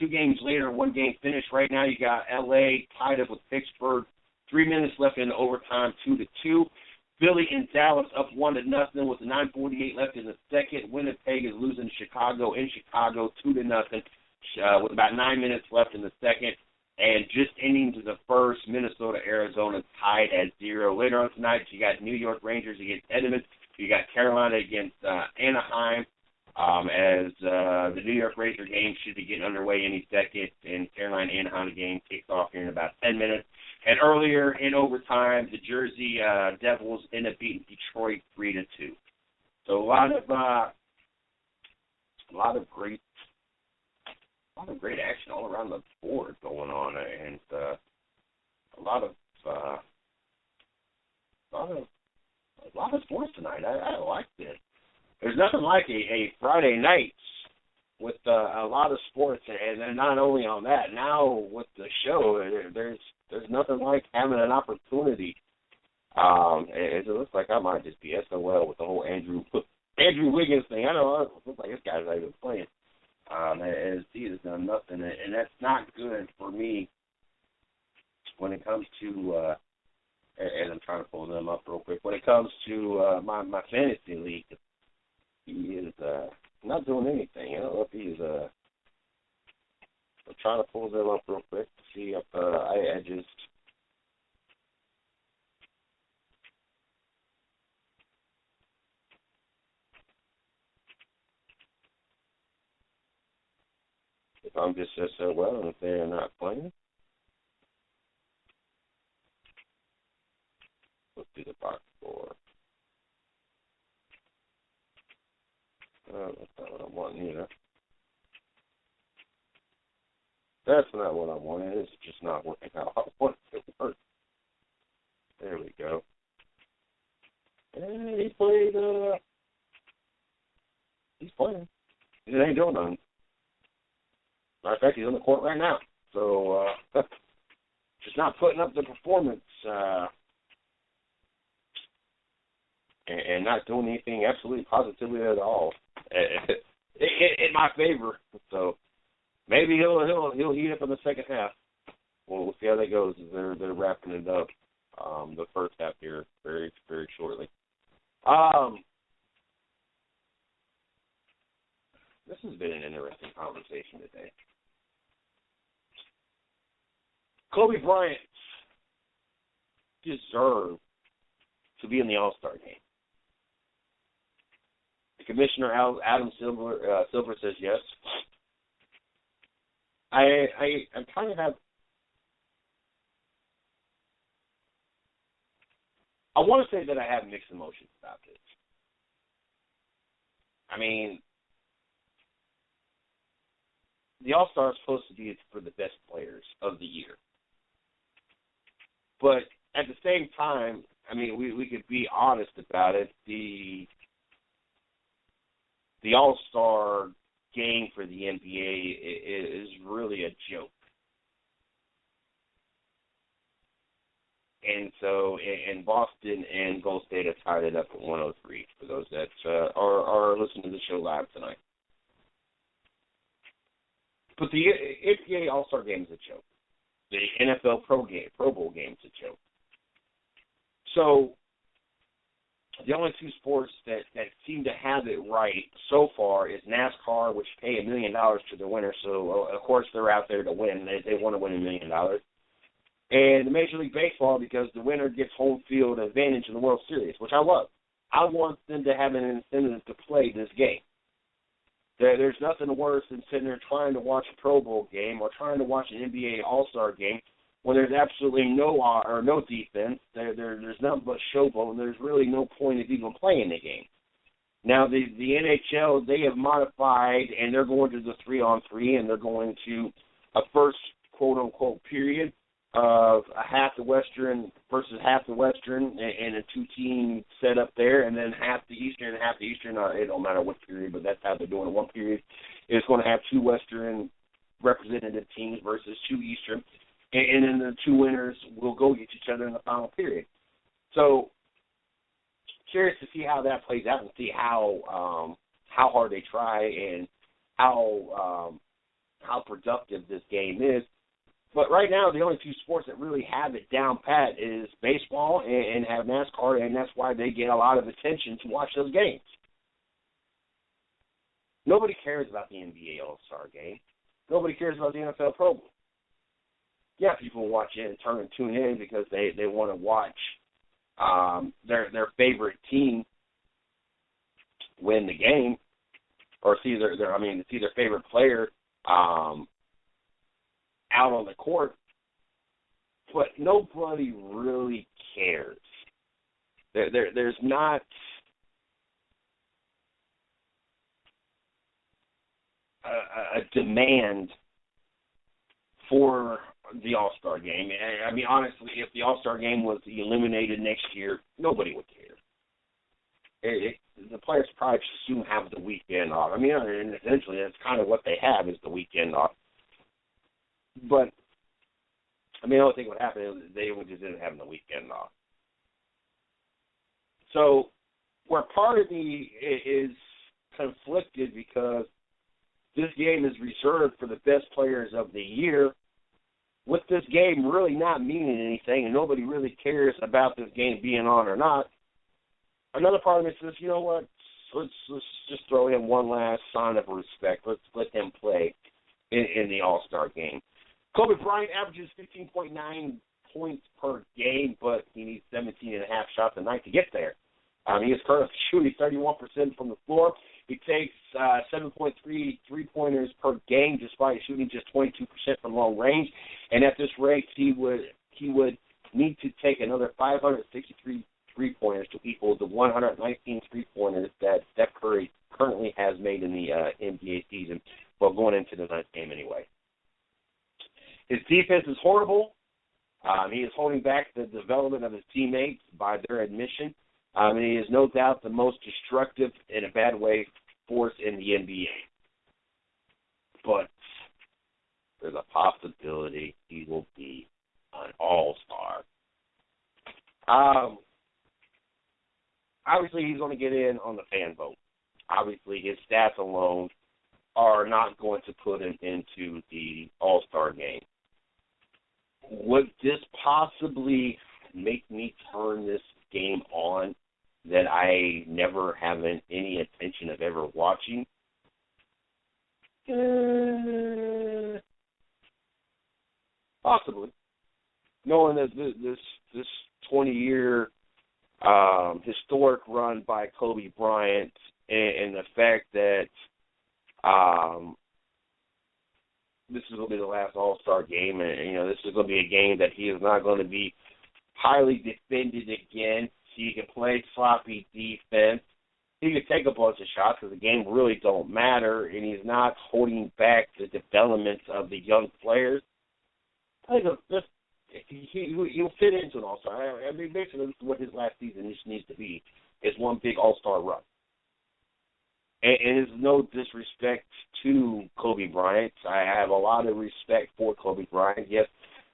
games later, 1 game finished. Right now, you got LA tied up with Pittsburgh. 3 minutes left in the overtime, 2-2. Philly and Dallas up 1-0 with 9:48 left in the second. Winnipeg is losing to Chicago in Chicago 2-0 with about 9 minutes left in the second. And just ending to the first, Minnesota, Arizona tied at 0. Later on tonight, you got New York Rangers against Edmonton. You got Carolina against Anaheim. As the New York Ranger game should be getting underway any second, and Carolina-Anaheim game kicks off here in about 10 minutes. And earlier in overtime, the Jersey Devils end up beating Detroit 3-2. So a lot of great action all around the board going on, and a lot of sports tonight. I like this. There's nothing like a Friday night with a lot of sports, and then not only on that, now with the show, there's nothing like having an opportunity. It looks like I might just be SOL with the whole Andrew Wiggins thing. I know it looks like this guy's not even playing. As he has done nothing, and that's not good for me when it comes to. And I'm trying to pull them up real quick. When it comes to my fantasy league, he is not doing anything. I don't know if he's. I'm trying to pull them up real quick to see if I just. If I'm just so well, and if they're not playing, let's do the box score. That's not what I want either. That's not what I wanted. It's just not working out. I want it to work. There we go. And he played. He's playing. He ain't doing nothing. Matter of fact, he's on the court right now. So, just not putting up the performance and not doing anything absolutely positively at all in my favor. So, maybe he'll heat up in the second half. We'll see how that goes. They're wrapping it up the first half here very, very shortly. This has been an interesting conversation today. Kobe Bryant deserved to be in the All-Star game. The commissioner, Adam Silver says yes. I'm trying to have. I want to say that I have mixed emotions about this. I mean, the All-Star is supposed to be for the best players of the year. But at the same time, I mean, we could be honest about it. The All-Star game for the NBA is really a joke. And so, in Boston and Golden State have tied it up at 103 for those that are listening to the show live tonight. But the NBA All-Star game is a joke. The NFL Pro Bowl game is a joke. So the only two sports that seem to have it right so far is NASCAR, which pay $1 million to the winner. So, of course, they're out there to win. They want to win $1 million. And the Major League Baseball, because the winner gets home field advantage in the World Series, which I love. I want them to have an incentive to play this game. There's nothing worse than sitting there trying to watch a Pro Bowl game or trying to watch an NBA All-Star game when there's absolutely no defense. There's nothing but showboat, and there's really no point of even playing the game. Now, the NHL, they have modified, and they're going to the 3-on-3, and they're going to a first quote-unquote period of a half the Western versus half the Western and a two-team setup there, and then half the Eastern and half the Eastern. It don't matter what period, but that's how they're doing it. One period is going to have two Western representative teams versus two Eastern, and then the two winners will go get each other in the final period. So curious to see how that plays out and see how hard they try and how productive this game is. But right now, the only two sports that really have it down pat is baseball and have NASCAR, and that's why they get a lot of attention to watch those games. Nobody cares about the NBA All-Star game. Nobody cares about the NFL Pro Bowl. Yeah, people watch it and tune in because they want to watch their favorite team win the game, or see their favorite player out on the court, but nobody really cares. There's not a demand for the All-Star game. I mean, honestly, if the All-Star game was eliminated next year, nobody would care. The players probably soon have the weekend off. I mean, and essentially that's kind of what they have is the weekend off. But, I mean, the only thing that would happen is they would just didn't have the weekend off. So, where part of me is conflicted because this game is reserved for the best players of the year, with this game really not meaning anything and nobody really cares about this game being on or not, another part of me says, you know what, let's just throw in one last sign of respect. Let's let him play in the All-Star game. Kobe Bryant averages 15.9 points per game, but he needs 17.5 shots a night to get there. He is currently shooting 31% from the floor. He takes 7.3 three-pointers per game, despite shooting just 22% from long range. And at this rate, he would need to take another 563 three-pointers to equal the 119 three-pointers that Steph Curry currently has made in the NBA season, well, going into the ninth game anyway. His defense is horrible. He is holding back the development of his teammates by their admission. And he is no doubt the most destructive, in a bad way, force in the NBA. But there's a possibility he will be an all-star. Obviously, he's going to get in on the fan vote. Obviously, his stats alone are not going to put him into the all-star game. Would this possibly make me turn this game on that I never have any intention of ever watching? Possibly. Knowing that this 20-year historic run by Kobe Bryant and the fact that this is going to be the last All-Star game, and this is going to be a game that he is not going to be highly defended again. He can play sloppy defense. He can take a bunch of shots because the game really don't matter, and he's not holding back the development of the young players. I think he'll fit into an All-Star. I mean, basically, this is what his last season needs to be, is one big All-Star run. And it's no disrespect to Kobe Bryant. I have a lot of respect for Kobe Bryant. Yes,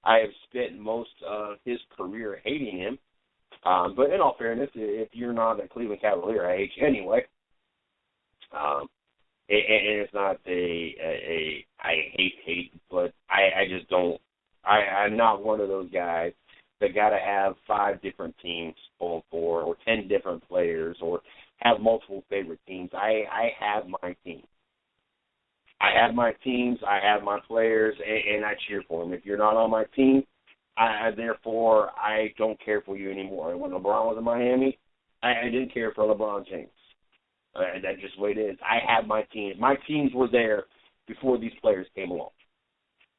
I have spent most of his career hating him. But in all fairness, if you're not a Cleveland Cavalier, I hate you anyway. And it's not I hate, but I just don't. I'm not one of those guys that got to have 5 different teams different players or have multiple favorite teams. I have my team. I have my teams, I have my players, and I cheer for them. If you're not on my team, therefore, I don't care for you anymore. When LeBron was in Miami, I didn't care for LeBron James. That's just the way it is. I have my teams. My teams were there before these players came along.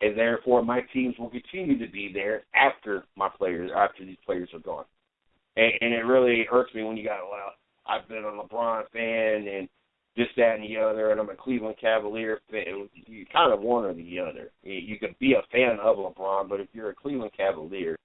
And therefore, my teams will continue to be there after these players are gone. And it really hurts me when you got, well, I've been a LeBron fan and this, that, and the other, and I'm a Cleveland Cavalier fan. You kind of one or the other. You could be a fan of LeBron, but if you're a Cleveland Cavalier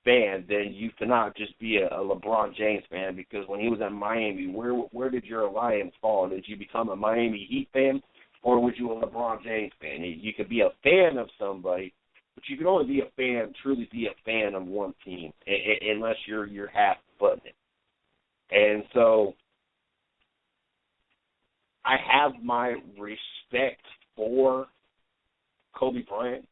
fan, then you cannot just be a LeBron James fan, because when he was in Miami, where did your alliance fall? Did you become a Miami Heat fan, or was you a LeBron James fan? You could be a fan of somebody, but you can only be a fan, truly be a fan of one team, unless you're half-butting it. And so I have my respect for Kobe Bryant,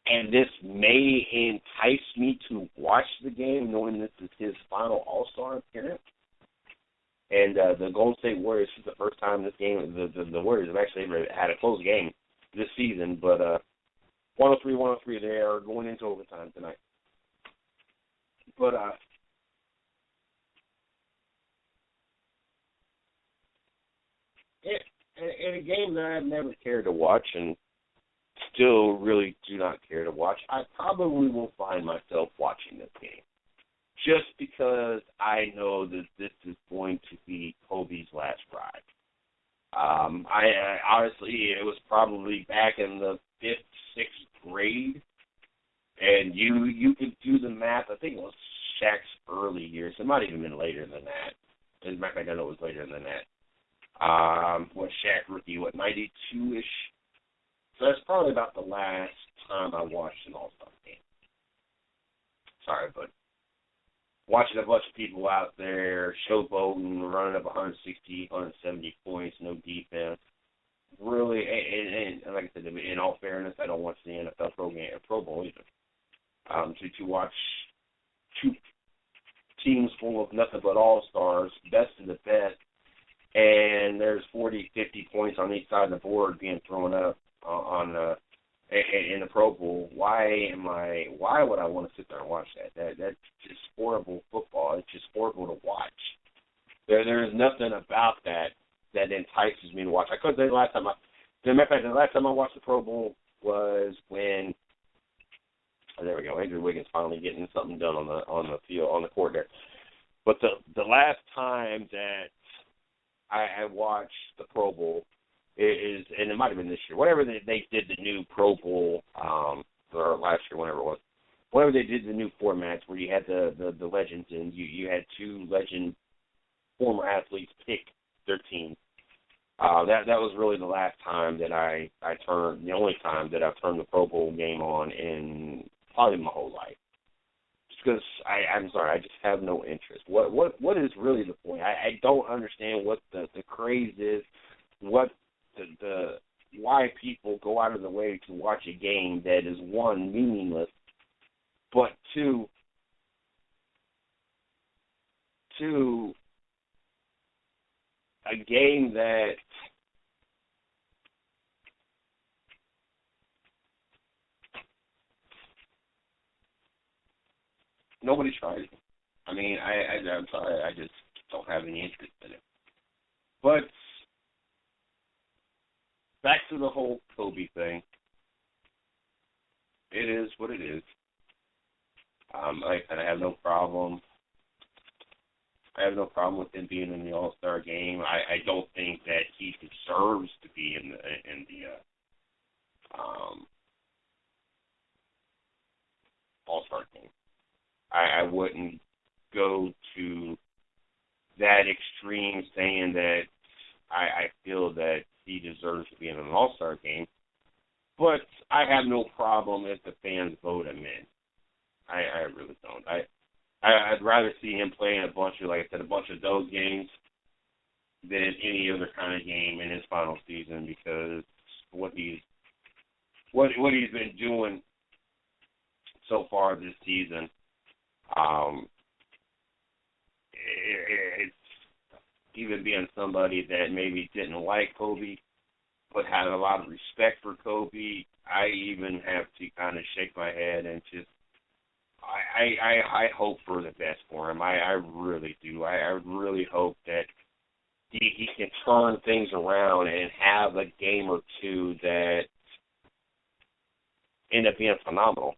and this may entice me to watch the game, knowing this is his final All-Star appearance. And the Golden State Warriors, this is the first time this game, the Warriors have actually ever had a close game this season, but 103-103, they are going into overtime tonight. But in a game that I've never cared to watch and still really do not care to watch, I probably will find myself watching this game, just because I know that this is going to be Kobe's last ride. I honestly, it was probably back in the 5th, 6th grade, and you could do the math. I think it was Shaq's early years. It might have even been later than that. As a matter of fact, I know it was later than that. What Shaq rookie, 92-ish? So that's probably about the last time I watched an All-Star game. Sorry, but watching a bunch of people out there showboating, running up 160, 170 points, no defense. Really, and like I said, in all fairness, I don't watch the NFL Pro Bowl either. To watch two teams full of nothing but all-stars, best of the best, and there's 40, 50 points on each side of the board being thrown up in the Pro Bowl. Why would I want to sit there and watch that? That's just horrible football. It's just horrible to watch. There's nothing about that entices me to watch. The last time I watched the Pro Bowl was when, there we go, Andrew Wiggins finally getting something done on the field, on the court there. But the last time that I watched the Pro Bowl is, and it might have been this year, whatever they did the new Pro Bowl, or last year, whenever it was, whenever they did the new formats where you had the legends and you had two legend former athletes pick their team. That was really the last time that I turned, the only time that I've turned the Pro Bowl game on in probably my whole life. Just because I'm sorry, I just have no interest. What is really the point? I don't understand what the craze is, what the why people go out of the way to watch a game that is, one, meaningless, but two, a game that nobody tries. I mean, I'm sorry, I just don't have any interest in it. But back to the whole Kobe thing. It is what it is. I have no problem. I have no problem with him being in the All-Star game. I don't think that he deserves to be in the All-Star game. I wouldn't go to that extreme saying that I feel that he deserves to be in an All-Star game, but I have no problem if the fans vote him in. I really don't. I'd rather see him playing a bunch of those games than any other kind of game in his final season, because what he's been doing so far this season It's even being somebody that maybe didn't like Kobe, but had a lot of respect for Kobe. I even have to kind of shake my head and just, I hope for the best for him. I really do. I really hope that he can turn things around and have a game or two that end up being phenomenal.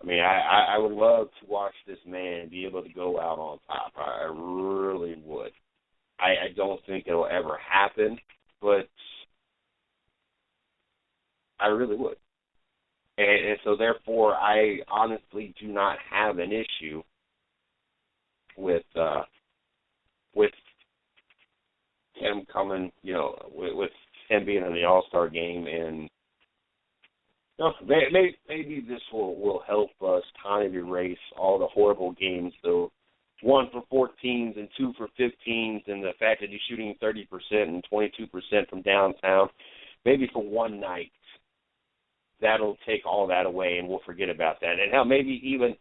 I mean, I would love to watch this man be able to go out on top. I really would. I don't think it'll ever happen, but I really would. And so, therefore, I honestly do not have an issue with him coming, with him being in the All-Star game. And maybe this will help us kind of erase all the horrible games, though. 1 for 14s and 2 for 15s, and the fact that he's shooting 30% and 22% from downtown, maybe for one night, that'll take all that away, and we'll forget about that. And hell, maybe even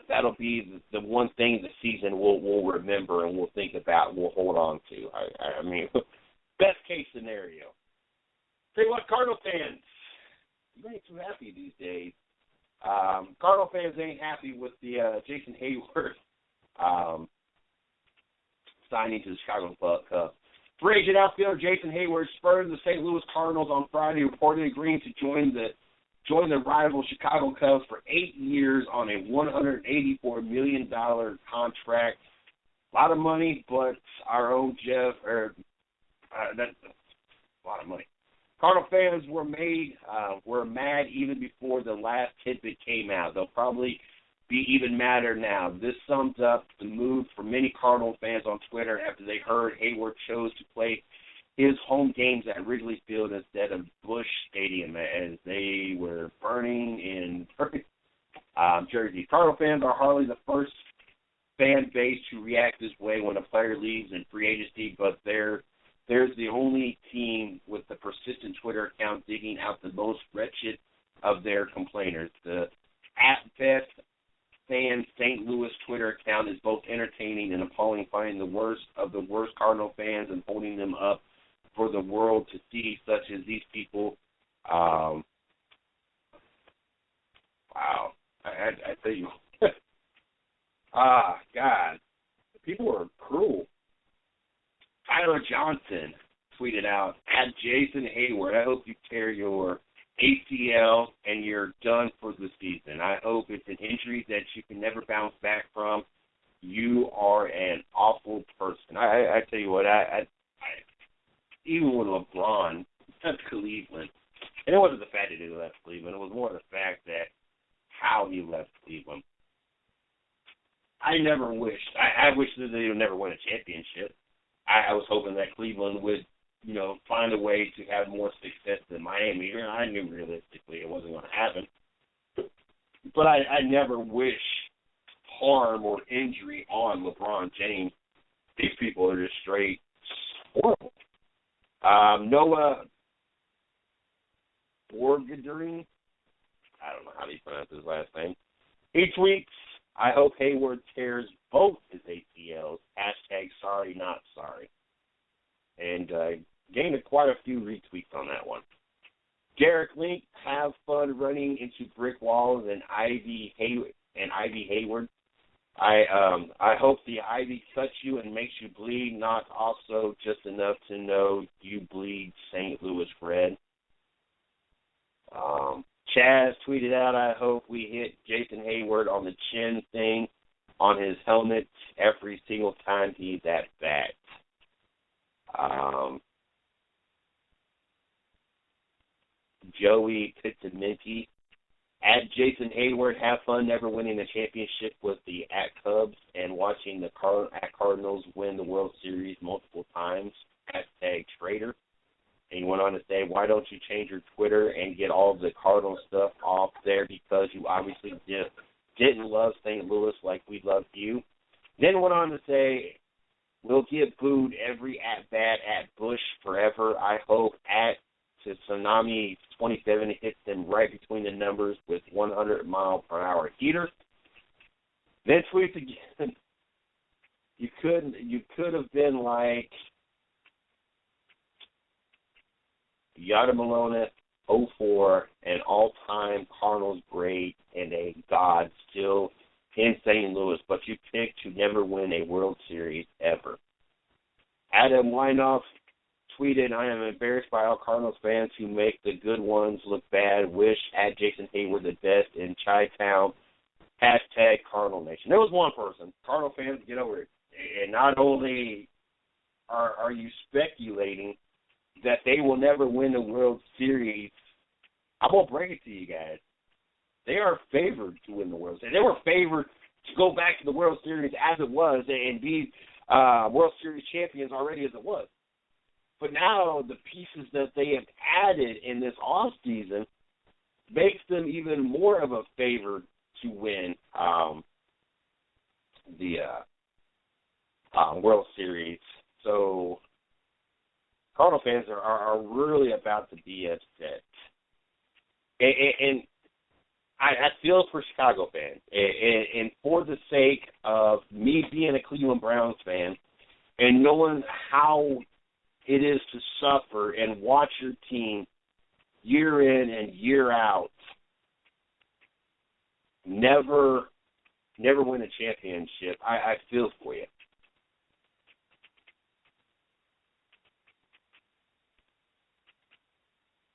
that'll be the one thing this season we'll remember and we'll think about and we'll hold on to. I mean, best case scenario. Tell you what, Cardinal fans, you ain't too happy these days. Cardinal fans ain't happy with the Jason Hayward signing to the Chicago Cubs. Free agent outfielder Jason Hayward spurred the St. Louis Cardinals on Friday, reportedly agreeing to join the rival Chicago Cubs for 8 years on a $184 million contract. A lot of money, but our own Jeff, that's a lot of money. Cardinal fans were mad even before the last tidbit came out. They'll probably be even madder now. This sums up the move for many Cardinal fans on Twitter after they heard Hayward chose to play his home games at Wrigley Field instead of Busch Stadium as they were burning in Jersey. Cardinal fans are hardly the first fan base to react this way when a player leaves in free agency, but there's the only team with the persistent Twitter account digging out the most wretched of their complainers. The @best fan St. Louis Twitter account is both entertaining and appalling, finding the worst of the worst Cardinal fans and holding them up for the world to see, such as these people. Wow. I tell you. God. People are cruel. Tyler Johnson tweeted out, @Jason Hayward, I hope you tear your ACL and you're done for the season. I hope it's an injury that you can never bounce back from. You are an awful person. I tell you what, I even with LeBron left Cleveland, and it wasn't the fact that he left Cleveland, it was more the fact that how he left Cleveland. I never wished. I wish that they would never win a championship. I was hoping that Cleveland would, find a way to have more success than Miami. I knew realistically it wasn't going to happen. But I never wish harm or injury on LeBron James. These people are just straight horrible. Noah Borgadering, I don't know how you pronounce his last name. He tweets, I hope Hayward tears both his ACLs. #sorry, not sorry. And gained quite a few retweets on that one. Derek Link, have fun running into brick walls and Ivy Hayward. I hope the ivy cuts you and makes you bleed, not also just enough to know you bleed St. Louis red. Chaz tweeted out, I hope we hit Jason Hayward on the chin thing on his helmet every single time he's at bat. Joey Pittamenti, @Jason Hayward, have fun never winning a championship with the @Cubs and watching the Cardinals win the World Series multiple times. #Trader. And he went on to say, why don't you change your Twitter and get all of the Cardinal stuff off there because you obviously didn't love St. Louis like we loved you. Then went on to say, we'll get booed every at-bat at Busch forever. I hope @Tsunami 27, hits them right between the numbers with 100-mile-per-hour heaters. Then tweets again. You could have been like Yada Malone, 04, an all-time Cardinals great and a god still in St. Louis, but you picked to never win a World Series ever. Adam Weinoff tweeted, I am embarrassed by all Cardinals fans who make the good ones look bad. Wish at Jason Hayward the best in Chi-Town. Hashtag Cardinal Nation. There was one person. Cardinal fans, get over it. And not only are you speculating that they will never win the World Series, I won't break it to you guys. They are favored to win the World Series. They were favored to go back to the World Series as it was and be World Series champions already as it was. But now the pieces that they have added in this offseason makes them even more of a favorite to win the World Series. So Cardinal fans are really about to be upset. And I feel for Chicago fans. And for the sake of me being a Cleveland Browns fan and knowing how it is to suffer and watch your team year in and year out never win a championship, I feel for you.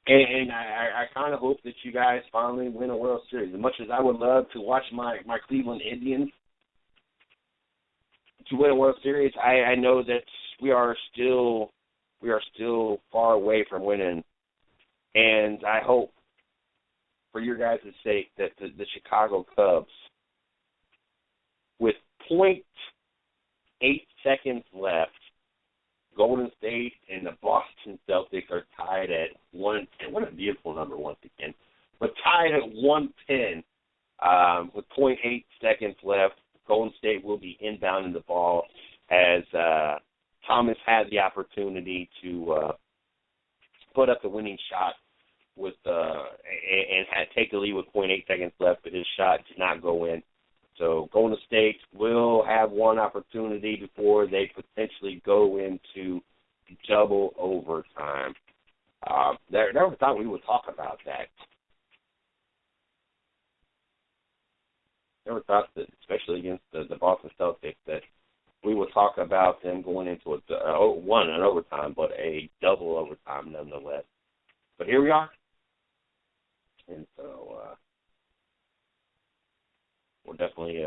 And I kind of hope that you guys finally win a World Series. As much as I would love to watch my Cleveland Indians to win a World Series, I know that we are still far away from winning. And I hope, for your guys' sake, that the Chicago Cubs, with .8 seconds left, Golden State and the Boston Celtics are tied at 110. What a beautiful number once again. But tied at 110 with .8 seconds left. Golden State will be inbounding the ball as Thomas had the opportunity to put up the winning shot with and take the lead with .8 seconds left, but his shot did not go in. So Golden State will have one opportunity before they potentially go into double overtime. Never thought we would talk about that. Never thought that, especially against the Boston Celtics, that we would talk about them going into an overtime, but a double overtime nonetheless. But here we are. And so we'll definitely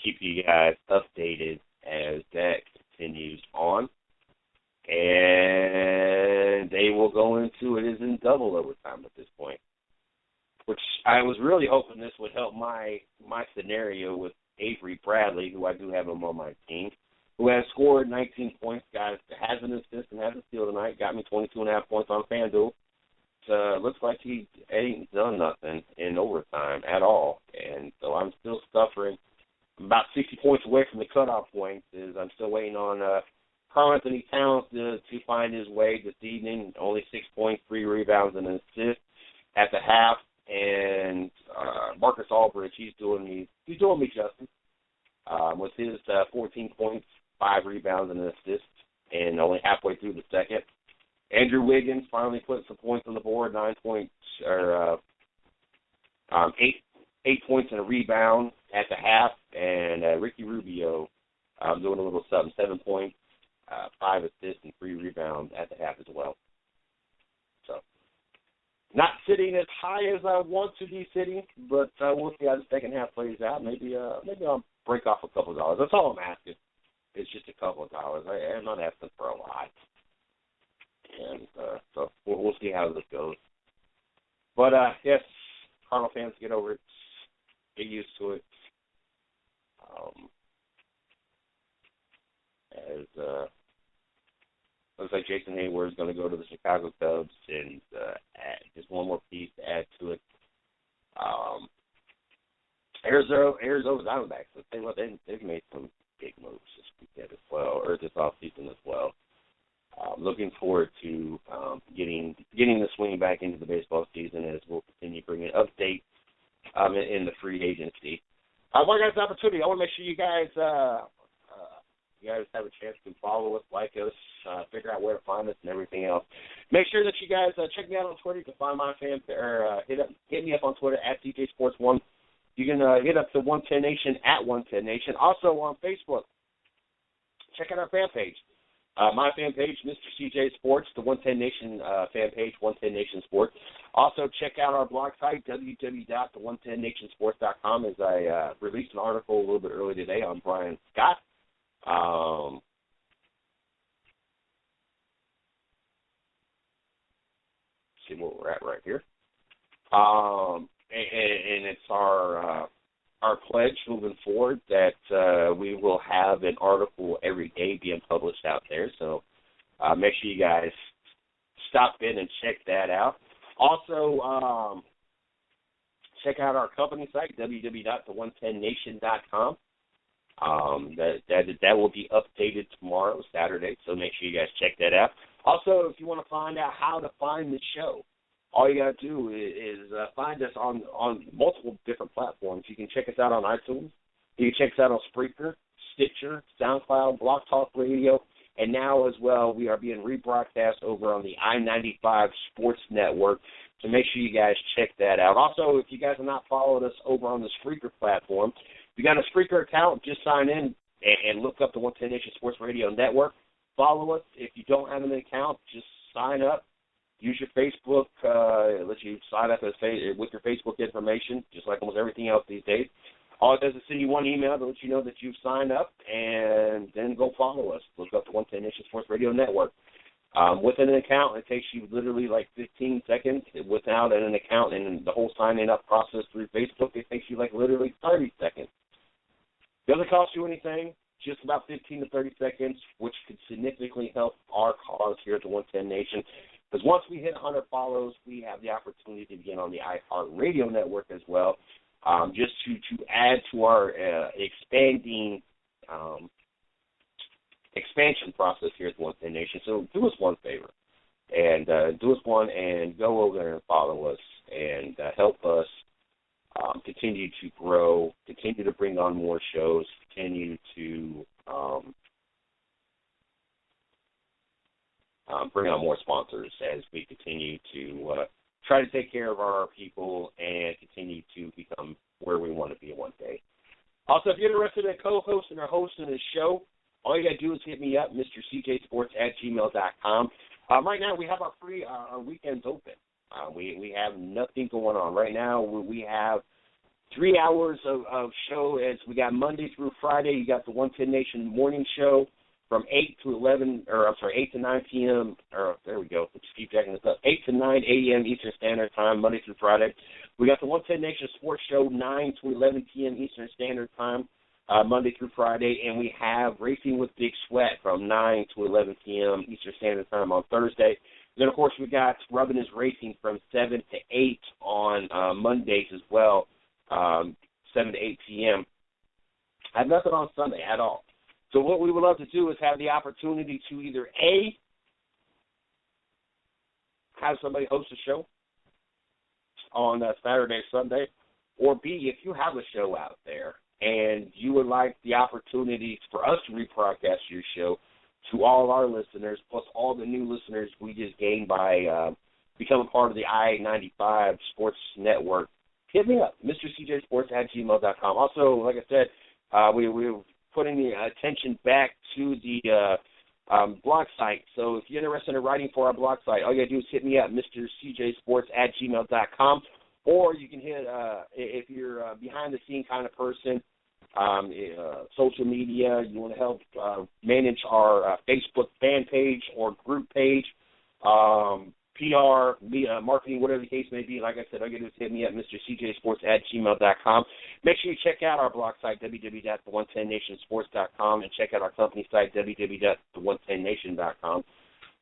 keep you guys updated as that continues on. And they will go into it as in double overtime at this point, which I was really hoping this would help my scenario with Avery Bradley, who I do have him on my team, who has scored 19 points, has an assist and has a steal tonight, got me 22.5 points on FanDuel. Looks like he ain't done nothing in overtime at all. And so I'm still suffering. I'm about 60 points away from the cutoff point. I'm still waiting on Karl Anthony Towns to find his way this evening. Only 6 points, 3 rebounds, and an assist at the half. And Marcus Aldridge, he's doing me justice with his 14 points, 5 rebounds, and an assist, and only halfway through the second. Andrew Wiggins finally put some points on the board, 9 points, or 8 points and a rebound at the half, and Ricky Rubio doing a little something, 7 points, 5 assists, and 3 rebounds at the half as well. So, not sitting as high as I want to be sitting, but we'll see how the second half plays out. Maybe I'll break off a couple of dollars. That's all I'm asking. It's just a couple of dollars. I'm not asking for a lot. And so we'll see how this goes. But, yes, Cardinal fans, get over it. Get used to it. Looks like Jason Hayward is going to go to the Chicago Cubs, and just one more piece to add to it. Arizona Diamondbacks, let's say what they've made some big moves this weekend as well, or this offseason as well. looking forward to getting the swing back into the baseball season as we'll continue bringing updates in the free agency. One guy's opportunity. I want to make sure you guys have a chance to follow us, like us, figure out where to find us, and everything else. Make sure that you guys check me out on Twitter. You can find my fan or hit me up on Twitter at CJSports1. You can hit up the 110 Nation at 110 Nation. Also on Facebook, check out our fan page. My fan page, Mr. CJ Sports, the 110 Nation fan page, 110 Nation Sports. Also, check out our blog site, www.the110nationsports.com, as I released an article a little bit earlier today on Brian Scott. See where we're at right here. And it's our pledge moving forward that we will have an article every day being published out there. So make sure you guys stop in and check that out. Also, check out our company site, www.the110nation.com. That will be updated tomorrow, Saturday, so make sure you guys check that out. Also, if you want to find out how to find the show, all you got to do is find us on multiple different platforms. You can check us out on iTunes. You can check us out on Spreaker, Stitcher, SoundCloud, Blog Talk Radio, and now as well we are being rebroadcast over on the I-95 Sports Network. So make sure you guys check that out. Also, if you guys have not followed us over on the Spreaker platform, if you got a Spreaker account, just sign in and look up the 110 Nation Sports Radio Network. Follow us. If you don't have an account, just sign up. Use your Facebook, let you sign up with your Facebook information, just like almost everything else these days. All it does is send you one email to let you know that you've signed up, and then go follow us. Look up the 110 Nation Sports Radio Network. With an account, it takes you literally like 15 seconds. Without an account and the whole signing up process through Facebook, it takes you like literally 30 seconds. Doesn't cost you anything, just about 15 to 30 seconds, which could significantly help our cause here at the 110 Nation. Because once we hit 100 follows, we have the opportunity to begin on the iHeartRadio network as well, just to add to our expanding expansion process here at the 110 Nation. So do us one favor, and do us one, and go over there and follow us, and help us continue to grow, continue to bring on more shows, continue to bring on more sponsors as we continue to try to take care of our people and continue to become where we want to be one day. Also, if you're interested in co-hosting or hosting this show, all you got to do is hit me up, MrCJSports@gmail.com. Right now, we have our free our weekends open. We have nothing going on. Right now, we have 3 hours of show. As we got Monday through Friday. You got the 110 Nation morning show from 8 to 9 p.m. There we go. Let's keep checking this up. 8 to 9 a.m. Eastern Standard Time, Monday through Friday. We got the 110 Nation Sports Show, 9 to 11 p.m. Eastern Standard Time, Monday through Friday. And we have Racing with Big Sweat from 9 to 11 p.m. Eastern Standard Time on Thursday. And then, of course, we got Rubbin' Is Racing from 7 to 8 on Mondays as well, 7 to 8 p.m. I have nothing on Sunday at all. So what we would love to do is have the opportunity to either A, have somebody host a show on Saturday, Sunday, or B, if you have a show out there and you would like the opportunity for us to rebroadcast your show to all our listeners, plus all the new listeners we just gained by becoming part of the I-95 Sports Network, hit me up, MrCJSports@gmail.com. Also, like I said, we're putting the attention back to the blog site. So if you're interested in writing for our blog site, all you got to do is hit me up, MrCJSports@gmail.com, or you can hit, if you're a behind-the-scene kind of person, social media, you want to help manage our Facebook fan page or group page, PR, marketing, whatever the case may be. Like I said, all you got to do is hit me up, MrCJSports@gmail.com. Make sure you check out our blog site, www.the110nationsports.com, and check out our company site, www.the110nation.com.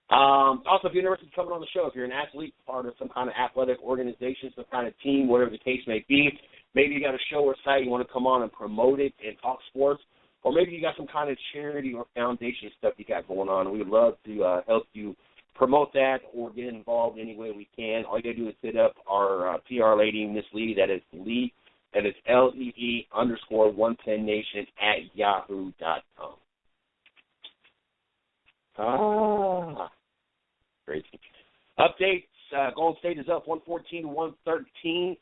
Also, if you're interested in coming on the show, if you're an athlete, part of some kind of athletic organization, some kind of team, whatever the case may be, maybe you got a show or site, you want to come on and promote it and talk sports, or maybe you got some kind of charity or foundation stuff you got going on. We'd love to help you promote that or get involved any way we can. All you got to do is hit up our PR lady, Miss Lee. That is Lee. That is LEE_110nation at yahoo.com. Crazy. Updates, Golden State is up 114-113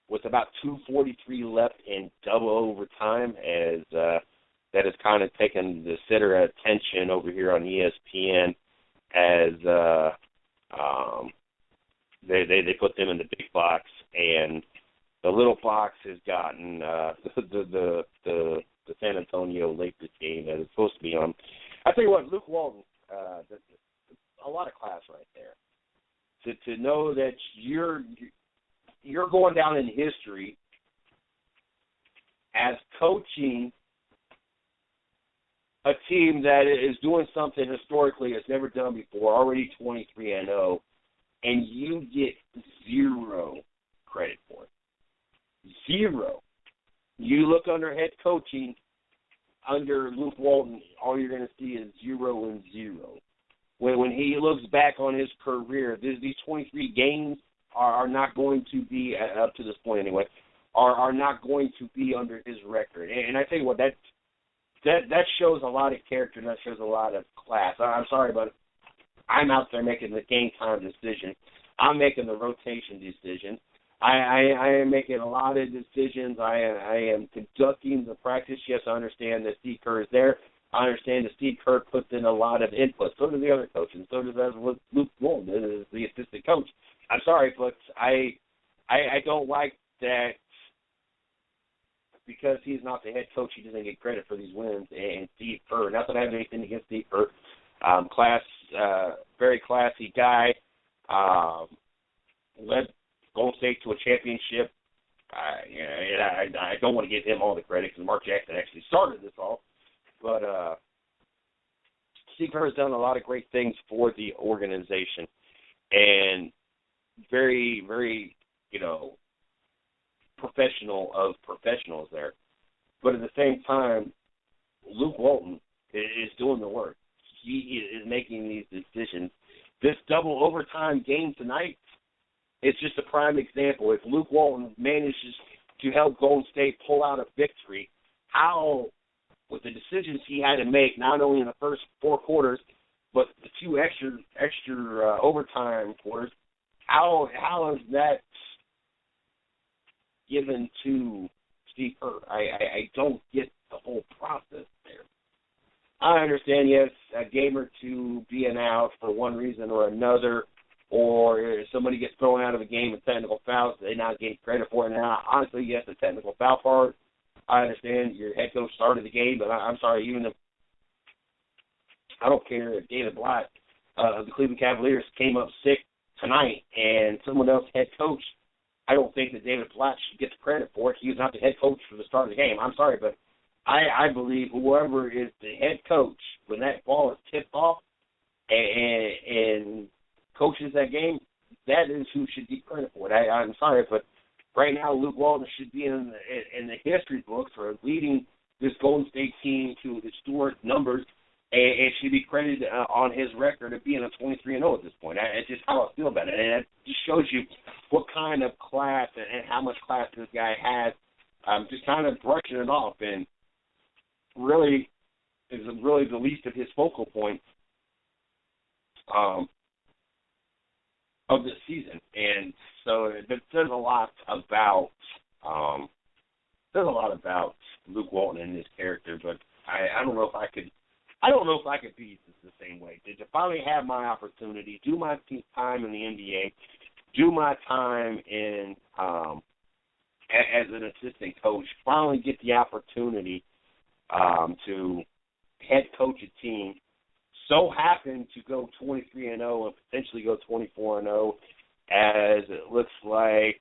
with about 2:43 left in double overtime, as that has kind of taken the center of attention over here on ESPN, as they put them in the big box, and the little box has gotten the San Antonio Lakers game that it's supposed to be on. I tell you what, Luke Walton, a lot of class right there. To know that you're going down in history as coaching a team that is doing something historically it's never done before, already 23-0, and you get zero credit for it. Zero. You look under head coaching under Luke Walton, all you're going to see is 0 and 0. When he looks back on his career, these 23 games are not going to be, up to this point anyway, are not going to be under his record. And I tell you what, that shows a lot of character and that shows a lot of class. I'm sorry, but I'm out there making the game time decision. I'm making the rotation decision. I am making a lot of decisions. I am conducting the practice. Yes, I understand that Steve Kerr is there. I understand that Steve Kerr puts in a lot of input. So do the other coaches. So does Luke Walton, the assistant coach. I'm sorry, but I don't like that because he's not the head coach, he doesn't get credit for these wins. And Steve Kerr, not that I have anything against Steve Kerr, very classy guy, led Golden State to a championship. I don't want to give him all the credit because Mark Jackson actually started this all. But Steve Kerr has done a lot of great things for the organization, and very, very, professional of professionals there. But at the same time, Luke Walton is doing the work. He is making these decisions. This double overtime game tonight is just a prime example. If Luke Walton manages to help Golden State pull out a victory, how, with the decisions he had to make, not only in the first 4 quarters, but the 2 extra overtime quarters, how is that given to Steve Kerr? I don't get the whole process there. I understand, yes, a game or two being out for one reason or another, or if somebody gets thrown out of a game with technical fouls, they not get credit for it. Now, honestly, yes, the technical foul part, I understand your head coach started the game, but I'm sorry, even if I don't care if David Blatt of the Cleveland Cavaliers came up sick tonight and someone else head coach, I don't think that David Blatt should get the credit for it. He was not the head coach for the start of the game. I'm sorry, but I believe whoever is the head coach, when that ball is tipped off and coaches that game, that is who should get credit for it. I'm sorry, but right now Luke Walton should be in the history books for leading this Golden State team to historic numbers, and should be credited on his record of being a 23-0 at this point. It's just how I feel about it, and it just shows you what kind of class and how much class this guy has. Just kind of brushing it off, and really is really the least of his focal points of this season. And so it says a lot about Luke Walton and his character, but I don't know if I could be the same way. To finally have my opportunity, do my time in the NBA, do my time in as an assistant coach, finally get the opportunity to head coach a team, so happen to go 23-0 and potentially go 24-0, as it looks like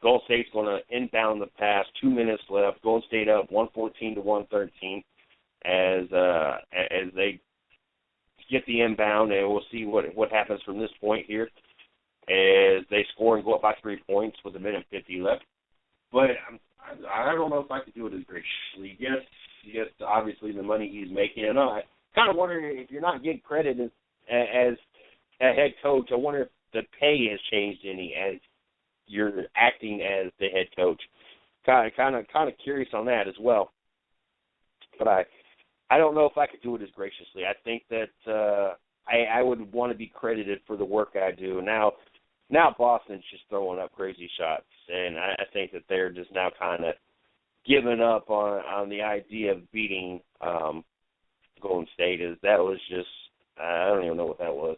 Golden State's going to inbound the pass, 2 minutes left. Golden State up 114-113 as they get the inbound, and we'll see what happens from this point here as they score and go up by 3 points with 1:50 left. But I don't know if I could do it as graciously. Yes, obviously the money he's making. And I kind of wonder if you're not getting credit as a head coach. I wonder if the pay has changed any as you're acting as the head coach. Kind of curious on that as well. But I don't know if I could do it as graciously. I think that I would want to be credited for the work I do. Now Boston's just throwing up crazy shots, and I think that they're just now kind of giving up on the idea of beating Golden State. That was just, I don't even know what that was.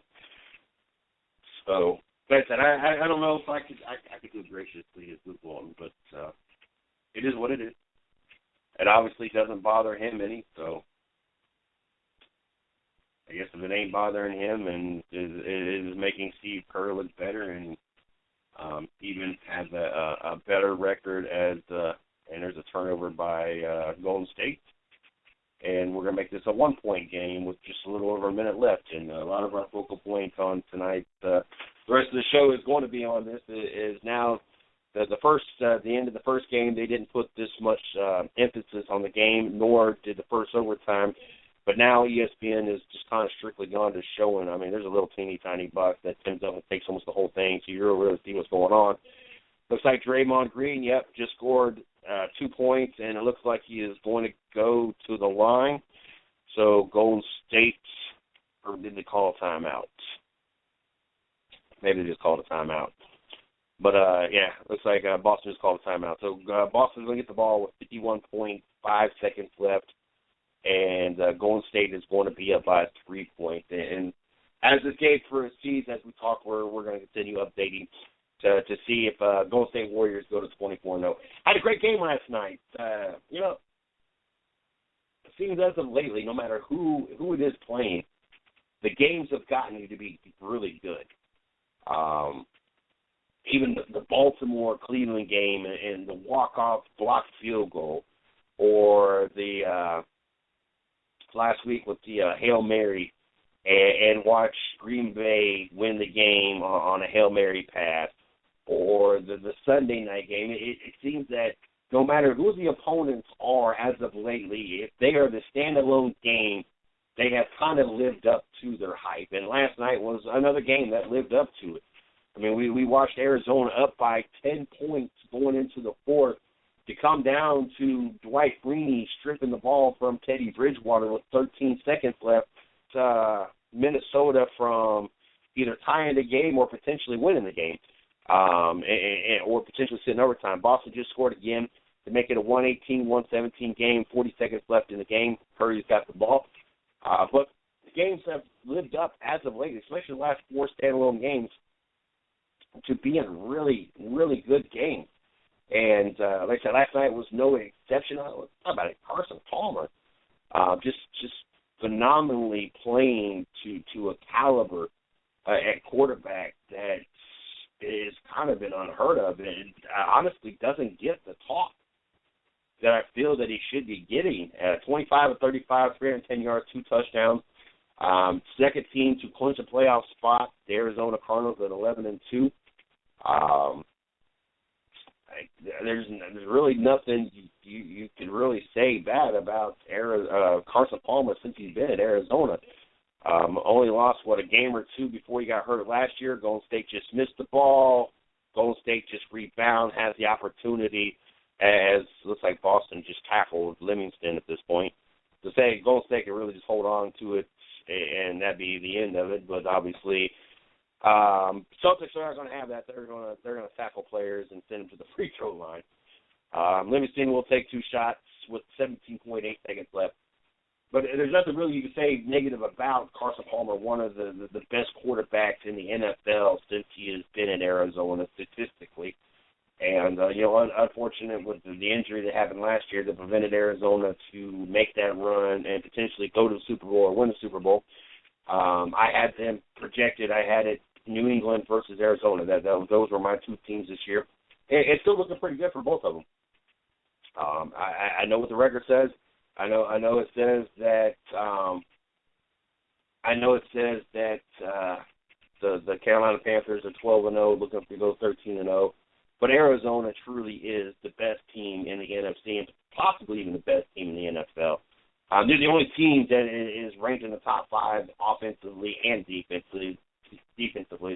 So, like I said, I don't know if I could do it graciously as Luke Walton, but it is what it is. It obviously doesn't bother him any, so I guess if it ain't bothering him and is making Steve Kerr look better and even has a better record and there's a turnover by Golden State. And we're going to make this a 1-point game with just a little over a minute left. And a lot of our focal points on tonight, the rest of the show is going to be on this, is now the end of the first game. They didn't put this much emphasis on the game, nor did the first overtime. But now ESPN is just kind of strictly gone to showing. I mean, there's a little teeny tiny box that ends up and takes almost the whole thing, so you really see what's going on. Looks like Draymond Green, just scored 2 points, and it looks like he is going to go to the line. So Golden State, or did they call a timeout? Maybe they just called a timeout. But, looks like Boston just called a timeout. So Boston's going to get the ball with 51.5 seconds left, and Golden State is going to be up by 3 points. And as this game proceeds, as we talk, we're going to continue updating to see if Golden State Warriors go to 24-0. Had a great game last night. It seems as of lately, no matter who it is playing, the games have gotten to be really good. Even the Baltimore-Cleveland game and the walk-off blocked field goal, or the last week with the Hail Mary, and watch Green Bay win the game on a Hail Mary pass, or the Sunday night game. It seems that no matter who the opponents are as of lately, if they are the standalone game, they have kind of lived up to their hype. And last night was another game that lived up to it. I mean, we watched Arizona up by 10 points going into the fourth to come down to Dwight Freeney stripping the ball from Teddy Bridgewater with 13 seconds left, Minnesota from either tying the game or potentially winning the game, or potentially sitting overtime. Boston just scored again to make it a 118-117 game, 40 seconds left in the game. Curry's got the ball. But the games have lived up as of late, especially the last 4 standalone games, to being really, really good games. And like I said, last night was no exception. How about it? Carson Palmer just phenomenally playing to a caliber at quarterback that is kind of been unheard of, and honestly doesn't get the talk that I feel that he should be getting. 25 of 35, 310 yards, 2 touchdowns. Second team to clinch a playoff spot, the Arizona Cardinals at 11-2. There's really nothing you can really say bad about Carson Palmer since he's been at Arizona. Only lost, a game or 2 before he got hurt last year. Golden State just missed the ball. Golden State just rebound, has the opportunity, as looks like Boston just tackled Livingston at this point. To say Golden State can really just hold on to it, and that'd be the end of it. But obviously, Celtics are not going to have that. They're going to tackle players and send them to the free throw line. Livingston will take 2 shots with 17.8 seconds left. But there's nothing really you can say negative about Carson Palmer, one of the best quarterbacks in the NFL since he has been in Arizona statistically. And, unfortunate with the injury that happened last year that prevented Arizona to make that run and potentially go to the Super Bowl or win the Super Bowl. I had them projected. I had it New England versus Arizona. Those were my 2 teams this year. It's still looking pretty good for both of them. I know what the record says. I know it says that the Carolina Panthers are 12-0, looking to go 13-0. But Arizona truly is the best team in the NFC and possibly even the best team in the NFL. They're the only team that is ranked in the top 5 offensively and defensively.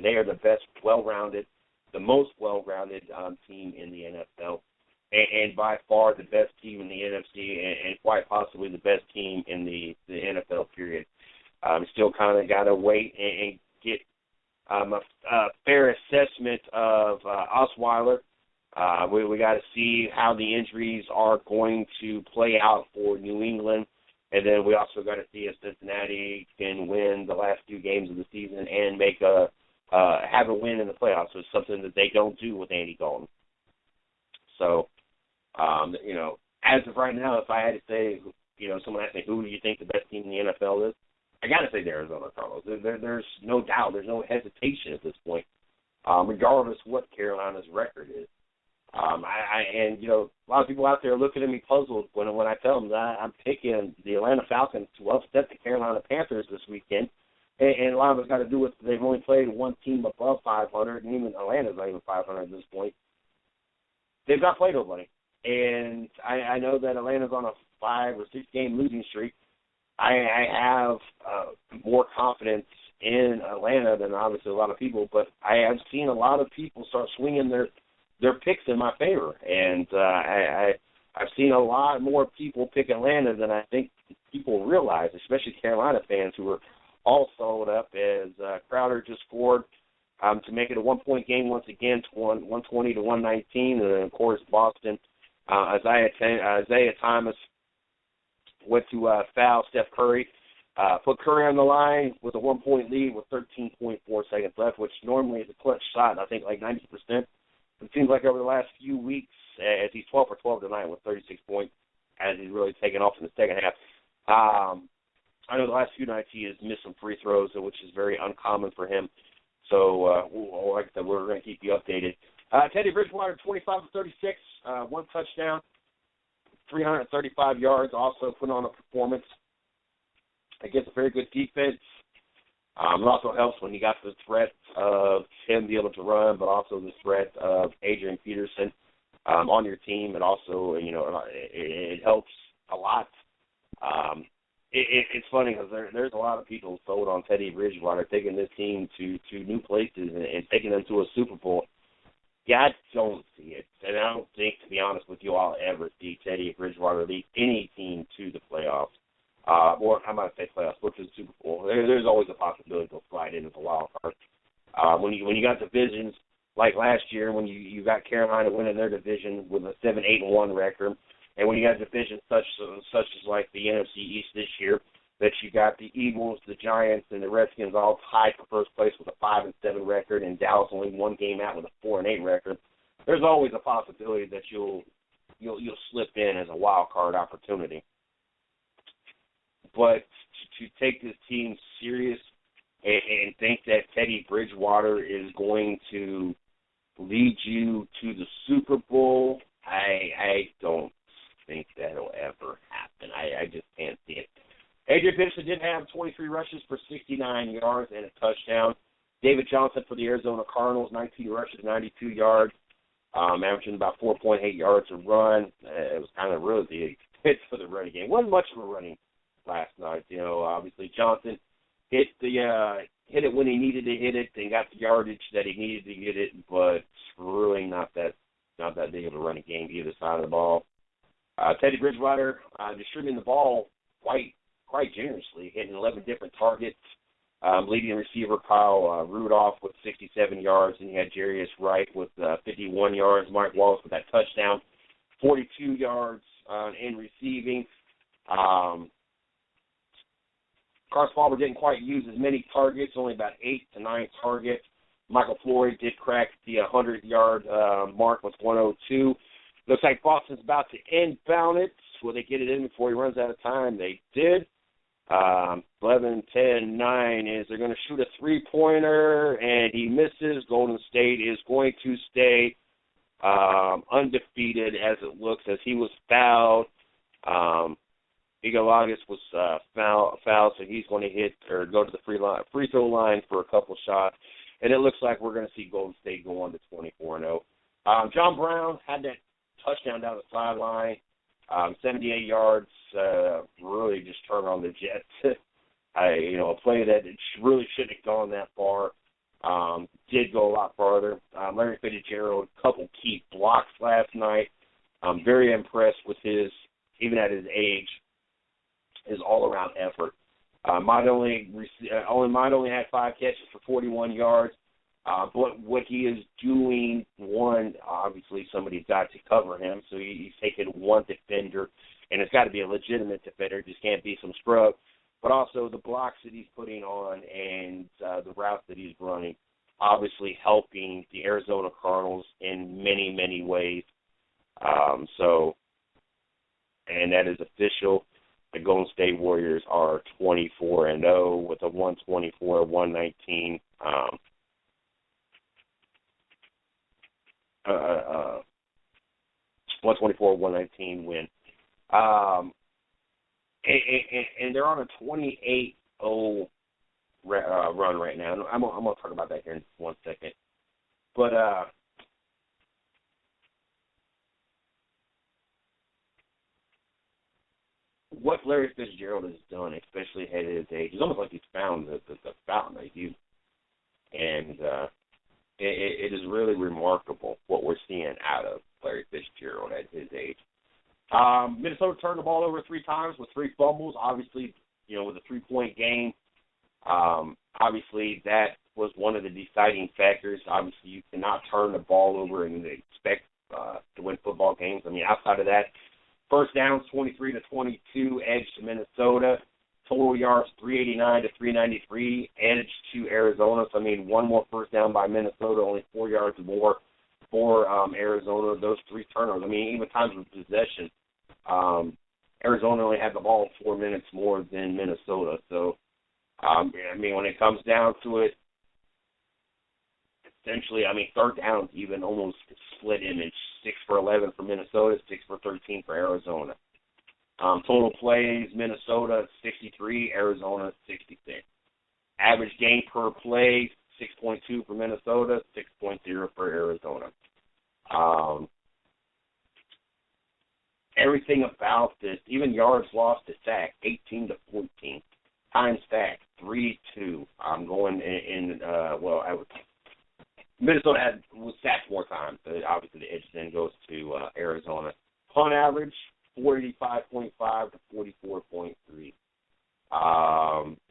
They are the best well-rounded, the most well-rounded team in the NFL, and by far the best team in the NFC, and quite possibly the best team in the NFL, period. Still kind of got to wait and get a fair assessment of Osweiler. We got to see how the injuries are going to play out for New England. And then we also got to see if Cincinnati can win the last 2 games of the season and make have a win in the playoffs. So it's something that they don't do with Andy Dalton. So, as of right now, if I had to say, someone asked me, who do you think the best team in the NFL is? I got to say the Arizona Cardinals. There's no doubt. There's no hesitation at this point, regardless what Carolina's record is. A lot of people out there looking at me puzzled when I tell them that I'm picking the Atlanta Falcons to upset the Carolina Panthers this weekend. And a lot of it's got to do with they've only played one team above 500, and even Atlanta's not even 500 at this point. They've not played nobody. And I know that Atlanta's on a 5 or 6 game losing streak. I have more confidence in Atlanta than obviously a lot of people, but I have seen a lot of people start swinging their picks in my favor, and I've seen a lot more people pick Atlanta than I think people realize, especially Carolina fans who are all sold up as Crowder just scored to make it a 1-point game once again, 120 to 119, and then of course Boston. Isaiah Thomas went to foul Steph Curry, put Curry on the line with a 1-point lead with 13.4 seconds left, which normally is a clutch shot. I think like 90%. It seems like over the last few weeks, as he's 12 for 12 tonight with 36 points, as he's really taken off in the second half. I know the last few nights he has missed some free throws, which is very uncommon for him. So, like I said, we're going to keep you updated. Teddy Bridgewater, 25 for 36, 1 touchdown, 335 yards, also put on a performance against a very good defense. It also helps when you got the threat of him being able to run, but also the threat of Adrian Peterson on your team. And also, it helps a lot. It's funny because there's a lot of people sold on Teddy Bridgewater, taking this team to new places and taking them to a Super Bowl. Yeah, I don't see it. And I don't think, to be honest with you, I'll ever see Teddy Bridgewater lead any team to the playoffs. Or I might say playoffs, but to the Super Bowl. There's always a possibility they'll slide in as a wild card. When you got divisions like last year, when you got Carolina winning their division with a 7-8-1 record, and when you got divisions such as like the NFC East this year, that you got the Eagles, the Giants, and the Redskins all tied for first place with a 5-7 record, and Dallas only 1 game out with a 4-8 record. There's always a possibility that you'll slip in as a wild card opportunity. But to take this team serious and think that Teddy Bridgewater is going to lead you to the Super Bowl, I don't think that'll ever happen. I just can't see it. Adrian Peterson did have 23 rushes for 69 yards and a touchdown. David Johnson for the Arizona Cardinals, 19 rushes, 92 yards, averaging about 4.8 yards a run. It was kind of really the hits for the running game. Wasn't much of a running last night. Obviously Johnson hit it when he needed to hit it and got the yardage that he needed to get it, but really not that big of a running game either side of the ball. Teddy Bridgewater distributing the ball quite generously, hitting 11 different targets. Leading receiver Kyle Rudolph with 67 yards, and he had Jarius Wright with 51 yards. Mike Wallace with that touchdown, 42 yards in receiving. Carson Palmer didn't quite use as many targets, only about 8 to 9 targets. Michael Floyd did crack the 100-yard mark with 102. Looks like Boston's about to inbound it. Will they get it in before he runs out of time? They did. 11, 10, 9 is they're going to shoot a three-pointer, and he misses. Golden State is going to stay undefeated as it looks, as he was fouled. Igalagas was fouled, so he's going to hit or go to the free throw line for a couple shots. And it looks like we're going to see Golden State go on to 24-0. John Brown had that touchdown down the sideline, 78 yards, really just turned on the Jets. A play that it really shouldn't have gone that far. Did go a lot farther. Larry Fitzgerald, a couple key blocks last night. I'm very impressed with his, even at his age, his all-around effort. Might only had 5 catches for 41 yards. But what he is doing, one, obviously somebody's got to cover him, so he's taking one defender, and it's got to be a legitimate defender. It just can't be some scrub. But also the blocks that he's putting on and the routes that he's running, obviously helping the Arizona Cardinals in many, many ways. And that is official. The Golden State Warriors are 24-0 with a 124-119 124-119 win. And they're on a 28-0 run right now. I'm going to talk about that here in 1 second. But what Larry Fitzgerald has done, especially at his age, is almost like he's found the fountain of youth. And it is really remarkable what we're seeing out of Larry Fitzgerald at his age. Minnesota turned the ball over 3 times with 3 fumbles. Obviously, with a 3-point game, obviously that was one of the deciding factors. Obviously, you cannot turn the ball over and expect to win football games. I mean, outside of that, first downs 23-22, edge to Minnesota. Total yards 389 to 393, edge to Arizona. So, I mean, one more first down by Minnesota, only 4 yards more for Arizona. Those 3 turnovers. I mean, even times of possession, Arizona only had the ball 4 minutes more than Minnesota. So, I mean, when it comes down to it, essentially, I mean, third downs even almost split image. 6 for 11 for Minnesota, 6 for 13 for Arizona. Total plays, Minnesota 63, Arizona 66. Average gain per play, 6.2 for Minnesota, 6.0 for Arizona. Everything about this, even yards lost to sack, 18-14. Time stack, 3-2. I'm going Minnesota was sacked more times. Obviously, the edge then goes to Arizona. Punt average, 45.5 to 44.3.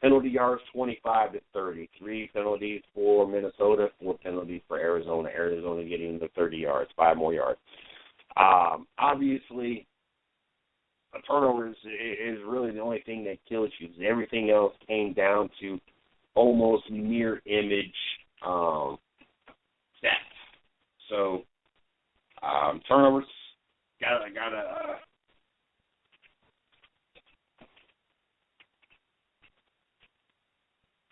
Penalty yards, 25 to 30. 3 penalties for Minnesota, 4 penalties for Arizona. Arizona getting the 30 yards, 5 more yards. Obviously, a turnover is really the only thing that kills you. Everything else came down to almost mirror image stats. So, turnovers, gotta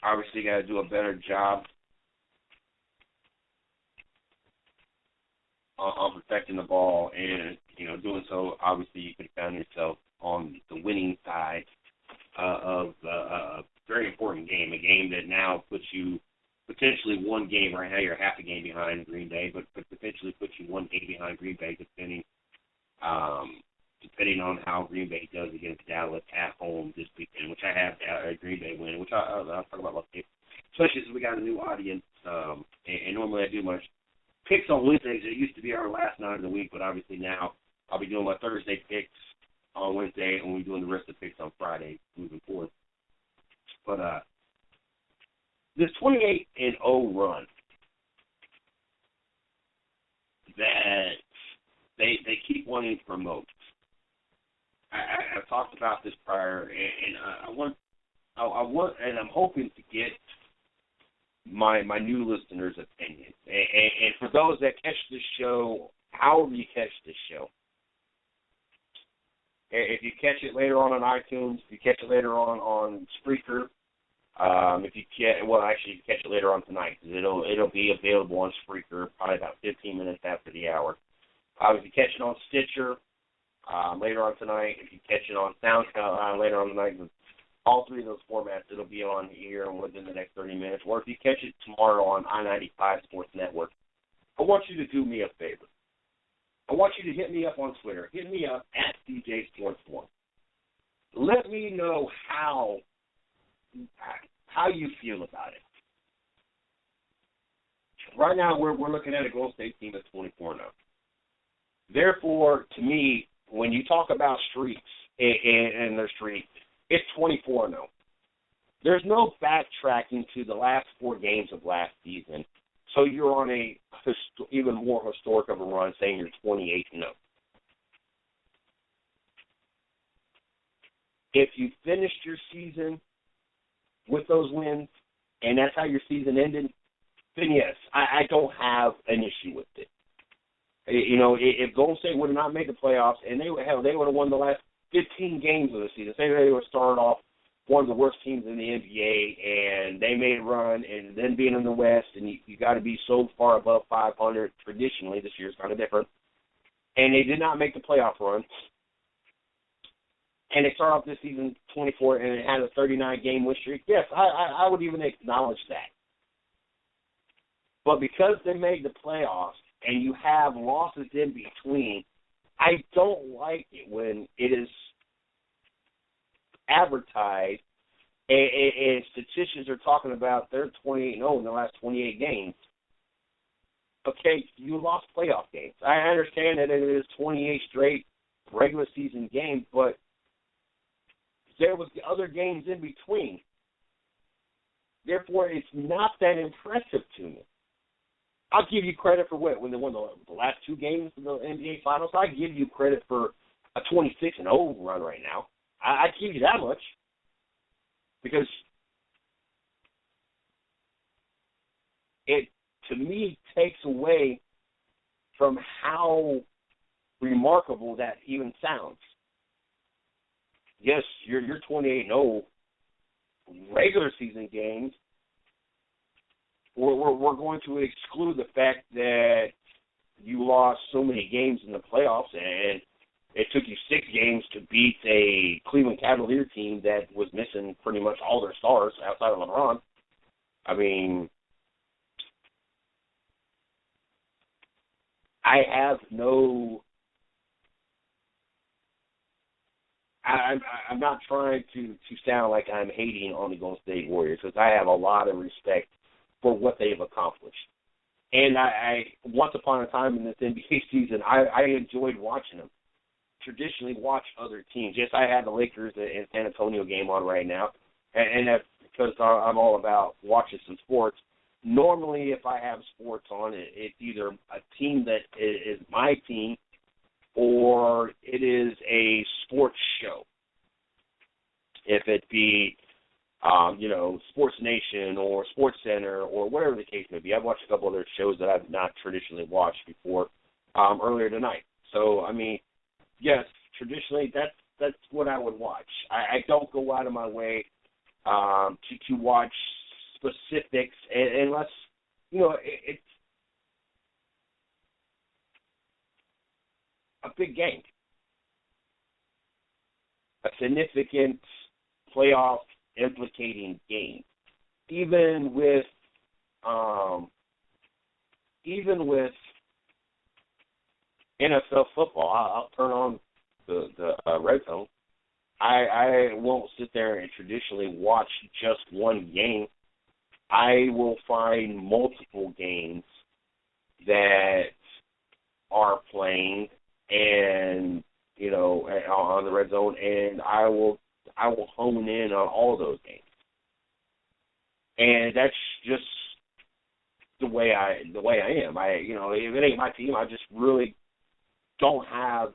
obviously got to do a better job on protecting the ball, and doing so. Obviously, you could have found yourself on the winning side of a very important game, a game that now puts you potentially one game right now. You're half a game behind Green Bay, but potentially puts you one game behind Green Bay, depending on how Green Bay does against Dallas at home this weekend, which I have a Green Bay win, which I'll talk about later. Especially since we got a new audience, and normally I do my picks on Wednesdays. It used to be our last night of the week, but obviously now I'll be doing my Thursday picks on Wednesday, and we'll be doing the rest of the picks on Friday moving forward. But this 28-0 run that they keep wanting to promote. I've talked about this prior, and I want, and I'm hoping to get my new listeners' opinion. And for those that catch this show, however you catch this show, if you catch it later on iTunes, if you catch it later on Spreaker, if you catch it later on tonight, because it'll be available on Spreaker probably about 15 minutes after the hour. If you catch it on Stitcher later on tonight, if you catch it on SoundCloud later on tonight, all 3 of those formats, it'll be on here within the next 30 minutes. Or if you catch it tomorrow on I-95 Sports Network, I want you to do me a favor. I want you to hit me up on Twitter. Hit me up at DJ Sports One. Let me know how you feel about it. Right now, we're looking at a Golden State team that's 24-0. Therefore, to me, when you talk about streaks and their streak, it's 24-0. There's no backtracking to the last 4 games of last season, so you're on a even more historic of a run, saying you're 28-0. If you finished your season with those wins, and that's how your season ended, then yes, I don't have an issue with it. You know, if Golden State would have not made the playoffs, and they would have won the last 15 games of the season, say they would have started off one of the worst teams in the NBA, and they made a run, and then being in the West, and you got to be so far above 500 traditionally. This year's kind of different. And they did not make the playoff run. And they start off this season 24, and it had a 39-game win streak. Yes, I would even acknowledge that. But because they made the playoffs and you have losses in between, I don't like it when it is advertised and statistics are talking about they're 28-0 in the last 28 games. Okay, you lost playoff games. I understand that it is 28 straight regular season games, but there was the other games in between. Therefore, it's not that impressive to me. I'll give you credit for when they won the last 2 games of the NBA Finals. I give you credit for a 26-0 run right now. I give you that much because it, to me, takes away from how remarkable that even sounds. Yes, you're 28-0 regular season games. We're going to exclude the fact that you lost so many games in the playoffs, and it took you 6 games to beat a Cleveland Cavalier team that was missing pretty much all their stars outside of LeBron. I mean, I have no... I'm not trying to sound like I'm hating on the Golden State Warriors, because I have a lot of respect for what they've accomplished. And I once upon a time in this NBA season, I enjoyed watching them. Traditionally watch other teams. Yes, I have the Lakers and San Antonio game on right now, and that's because I'm all about watching some sports. Normally, if I have sports on, it's either a team that is my team or it is a sports show. If it be Sports Nation or Sports Center or whatever the case may be. I've watched a couple other shows that I've not traditionally watched before earlier tonight. So, I mean, yes, traditionally that's what I would watch. I don't go out of my way to watch specifics unless, it's a big game. A significant playoff implicating game. Even with NFL football, I'll turn on the red zone. I won't sit there and traditionally watch just one game. I will find multiple games that are playing and on the red zone, and I will hone in on all those games. And that's just the way I am. If it ain't my team, I just really don't have,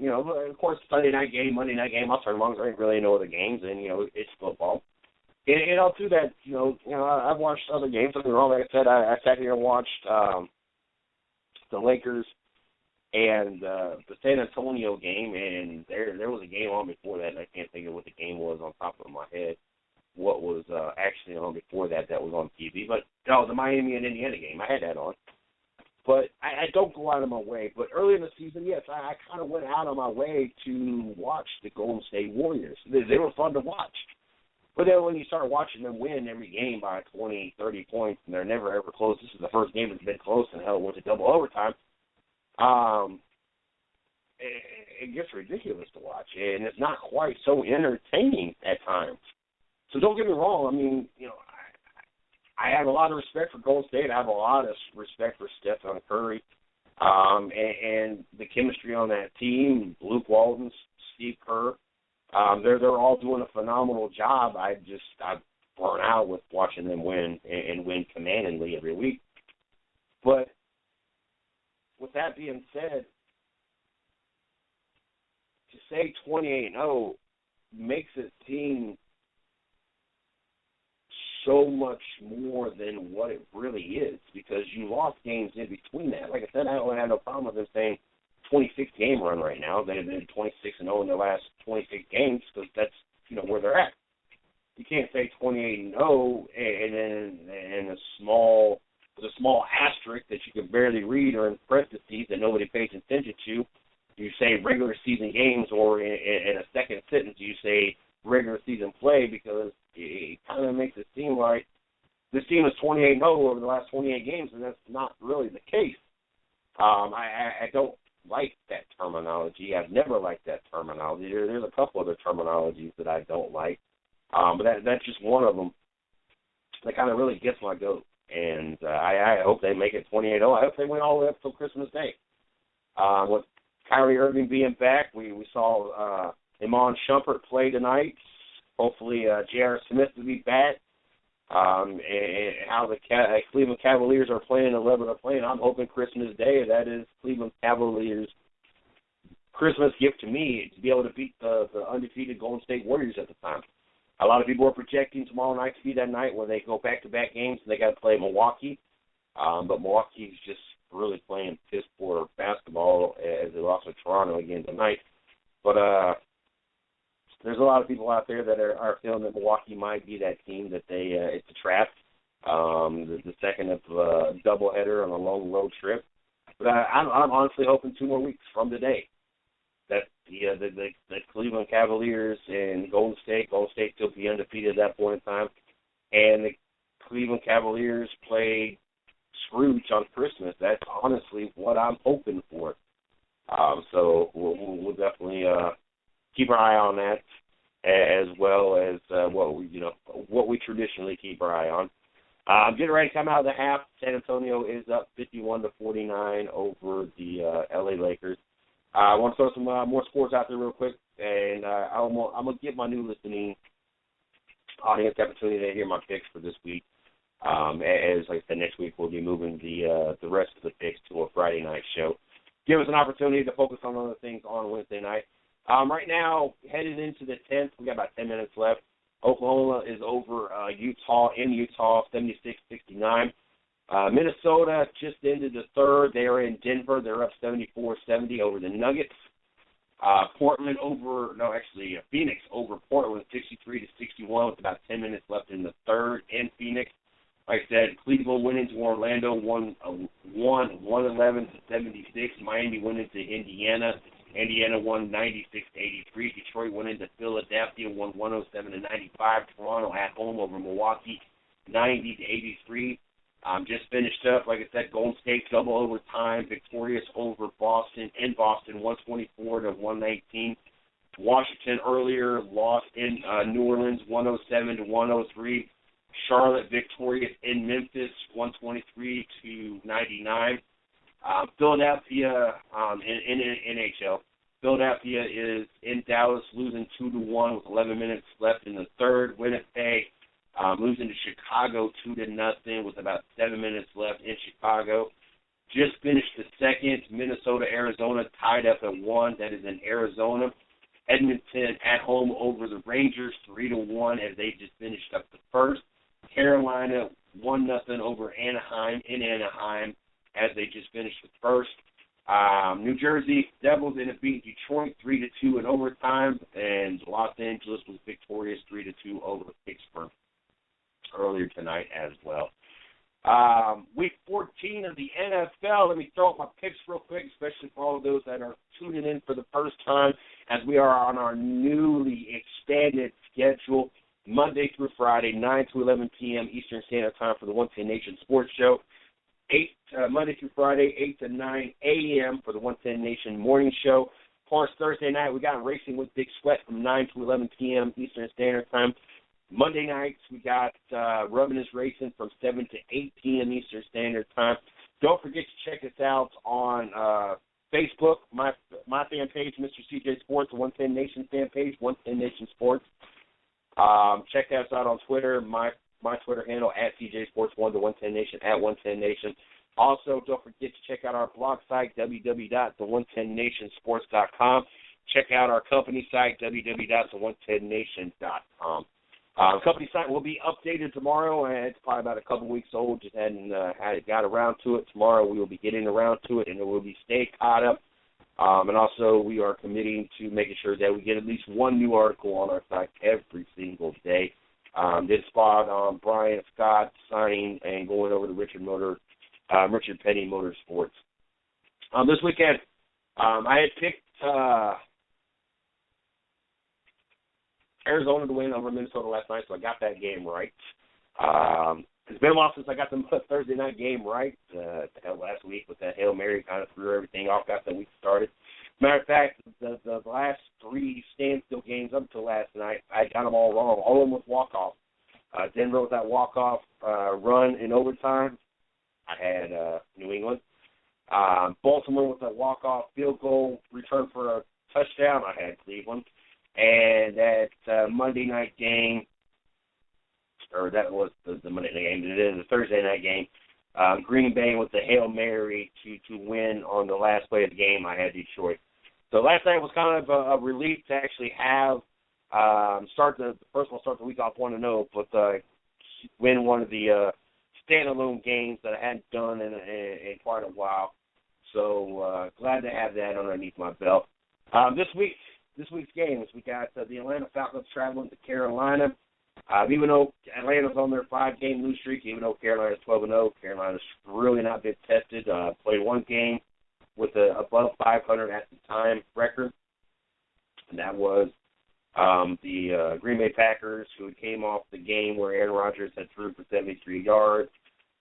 of course, Sunday night game, Monday night game, I'll turn them on because I ain't really no other games, and, it's football. And I'll do that, I've watched other games. Like I said, I sat here and watched the Lakers and the San Antonio game, and there was a game on before that, and I can't think of what the game was on top of my head, what was actually on before that was on TV. But, the Miami and Indiana game, I had that on. But I don't go out of my way. But early in the season, yes, I kind of went out of my way to watch the Golden State Warriors. They were fun to watch. But then when you start watching them win every game by 20, 30 points, and they're never, ever close, this is the first game that's been close, and hell, it went to double overtime, it gets ridiculous to watch, and it's not quite so entertaining at times. So don't get me wrong. I mean, I have a lot of respect for Golden State. I have a lot of respect for Stephen Curry, and the chemistry on that team. Luke Walton, Steve Kerr, they're all doing a phenomenal job. I've burnt out with watching them win and win commandingly every week. But with that being said, to say 28-0 makes it seem so much more than what it really is, because you lost games in between that. Like I said, I don't have no problem with them saying 26-game run right now. They've been 26-0 in their last 26 games, because that's where they're at. You can't say 28-0 and a small asterisk that you can barely read, or in parentheses that nobody pays attention to. You say regular season games, or in a second sentence you say regular season play, because it kind of makes it seem like this team is 28-0 over the last 28 games, and that's not really the case. I don't like that terminology. I've never liked that terminology. There's a couple other terminologies that I don't like, but that's just one of them that kind of really gets my goat. And I hope they make it 28-0. I hope they win all the way up till Christmas Day. With Kyrie Irving being back, we saw Iman Shumpert play tonight. Hopefully J.R. Smith will be back. And how the Cleveland Cavaliers are playing, the level they're playing, I'm hoping Christmas Day, that is Cleveland Cavaliers' Christmas gift to me, to be able to beat the undefeated Golden State Warriors at the time. A lot of people are projecting tomorrow night to be that night when they go back-to-back games and they got to play Milwaukee. But Milwaukee's just really playing piss-poor basketball as they lost to Toronto again tonight. But there's a lot of people out there that are feeling that Milwaukee might be that team, that it's a trap, the second of a doubleheader on a long road trip. But I'm honestly hoping 2 more weeks from today that the Cleveland Cavaliers and Golden State still be undefeated at that point in time, and the Cleveland Cavaliers play Scrooge on Christmas. That's honestly what I'm hoping for. So we'll definitely keep our eye on that, as well as what we traditionally keep our eye on. Getting ready to come out of the half. San Antonio is up 51-49 over the LA Lakers. I want to throw some more sports out there real quick, and I'm going to give my new listening audience the opportunity to hear my picks for this week. As like I said, next week we'll be moving the rest of the picks to a Friday night show. Give us an opportunity to focus on other things on Wednesday night. Right now, headed into the 10th, we got about 10 minutes left. Oklahoma is over Utah, 76-69. Minnesota just ended the third. They are in Denver. They're up 74-70 over the Nuggets. Phoenix over Portland 63-61 with about 10 minutes left in the third in Phoenix. Like I said, Cleveland went into Orlando 111-76. Miami went into Indiana. Indiana won 96-83. Detroit went into Philadelphia, won 107-95. Toronto at home over Milwaukee, 90-83. Just finished up, like I said, Golden State double overtime, victorious over Boston, 124-119. Washington earlier lost in New Orleans, 107-103. Charlotte victorious in Memphis, 123-99. Philadelphia in NHL. Philadelphia is in Dallas, losing 2-1 with 11 minutes left in the third. Winnipeg losing to Chicago 2-0 with about 7 minutes left in Chicago. Just finished the second. Minnesota, Arizona tied up at 1. That is in Arizona. Edmonton at home over the Rangers 3-1 as they just finished up the first. Carolina 1-0 over Anaheim in Anaheim as they just finished the first. New Jersey Devils ended up beating Detroit 3-2 in overtime, and Los Angeles was victorious 3-2 over Pittsburgh earlier tonight as well. Week 14 of the NFL. Let me throw up my picks real quick, especially for all of those that are tuning in for the first time, as we are on our newly expanded schedule, Monday through Friday, 9 to 11 p.m. Eastern Standard Time for the 110 Nation Sports Show. Monday through Friday, 8 to 9 a.m. for the 110 Nation Morning Show. Of course, Thursday night we got Racing with Big Sweat from 9 to 11 p.m. Eastern Standard Time. Monday nights we got Rubbin' is Racing from 7 to 8 p.m. Eastern Standard Time. Don't forget to check us out on Facebook, my fan page, Mr. CJ Sports, the 110 Nation fan page, 110 Nation Sports. Check us out on Twitter, my Twitter handle, @CJ Sports1, the 110 Nation, @110Nation. Also, don't forget to check out our blog site, www.the110nationsports.com. Check out our company site, www.the110nation.com. Company site will be updated tomorrow, and it's probably about a couple weeks old. Just hadn't got around to it. Tomorrow we will be getting around to it, and it will be stay caught up. And also we are committing to making sure that we get at least one new article on our site every single day. Did spot on Brian Scott signing and going over to Richard Petty Motorsports. This weekend, I had picked Arizona to win over Minnesota last night, so I got that game right. It's been a while since I got the Thursday night game right. Last week with that Hail Mary kind of threw everything off, got the week started. Matter of fact, the last three standstill games up until last night, I got them all wrong. All of them with walk-off. Denver with that walk-off run in overtime. I had New England. Baltimore with that walk-off field goal return for a touchdown. I had Cleveland. And that Monday night game, or that was the Monday night game, it is the Thursday night game, Green Bay with the Hail Mary to win on the last play of the game. I had Detroit. So last night was kind of a relief to actually have start the week off 1-0, but win one of the standalone games that I hadn't done in quite a while. So glad to have that underneath my belt. This week's games, we got the Atlanta Falcons traveling to Carolina. Even though Atlanta's on their 5-game lose streak, even though Carolina's 12-0, Carolina's really not been tested. Played one game with above 500 at the time record, and that was the Green Bay Packers, who came off the game where Aaron Rodgers had threw for 73 yards.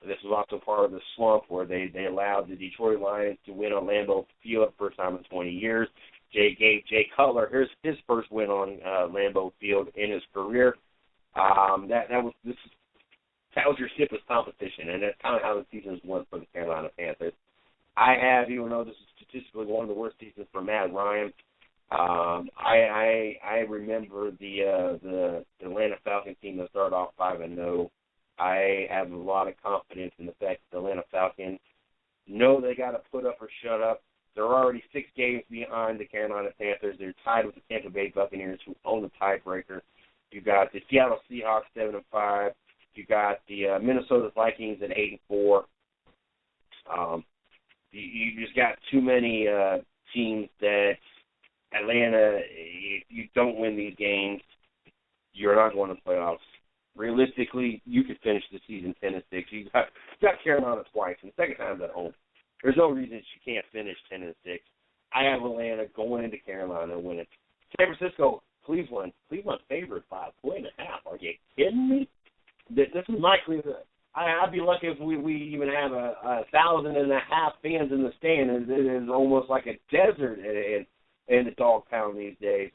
This was also part of the slump where they allowed the Detroit Lions to win on Lambeau Field for the first time in 20 years. Jay Cutler, here's his first win on Lambeau Field in his career. That was your stiffest competition, and that's kind of how the season's won for the Carolina Panthers. I have, even though this is statistically one of the worst seasons for Matt Ryan, I remember the Atlanta Falcons team that started off 5-0. I have a lot of confidence in the fact that the Atlanta Falcons know they got to put up or shut up. They're already 6 games behind the Carolina Panthers. They're tied with the Tampa Bay Buccaneers, who own the tiebreaker. You got the Seattle Seahawks 7-5. You got the Minnesota Vikings at 8-4. You just got too many teams that Atlanta. If you don't win these games, you're not going to the playoffs. Realistically, you could finish the season 10-6. You got Carolina twice, and the second time's at home. There's no reason you can't finish 10-6. I have Atlanta going into Carolina and winning. San Francisco, Cleveland favored by a 1.5. Are you kidding me? This is likely. I'd be lucky if we even have 1,500 fans in the stand. It is almost like a desert in the dog pound these days.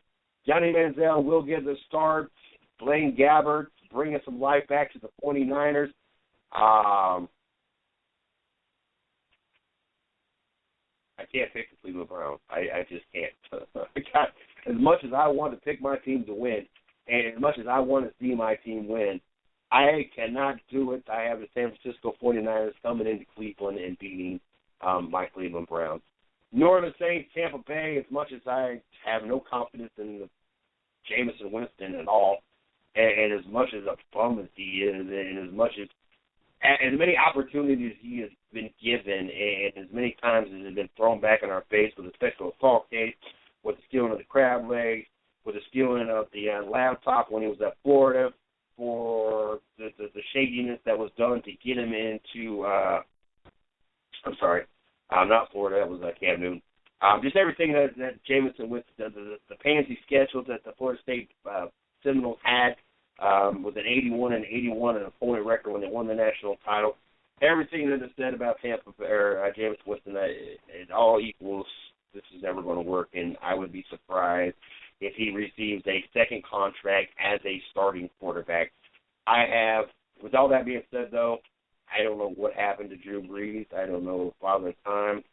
Johnny Manziel will get the start. Blaine Gabbert bringing some life back to the 49ers. I can't pick the Cleveland Browns. I just can't. As much as I want to pick my team to win, and as much as I want to see my team win, I cannot do it. I have the San Francisco 49ers coming into Cleveland and beating my Cleveland Browns. New Orleans Saints, Tampa Bay, as much as I have no confidence in the Jameis Winston at all, and as much as a bum as he is, and as many opportunities he has been given, and as many times as has been thrown back in our face with a sexual assault case, with the stealing of the crab legs, with the stealing of the laptop when he was at Florida, for the shadiness that was done to get him into, not Florida, that was Cam Newton. Just everything that Jameson with the pansy schedule that the Florida State Seminoles had with an 81 and a point record when they won the national title. Everything that is said about Tampa or Jameis Winston, it all equals this is never going to work, and I would be surprised if he receives a second contract as a starting quarterback. With all that being said, though, I don't know what happened to Drew Brees. I don't know if Father Time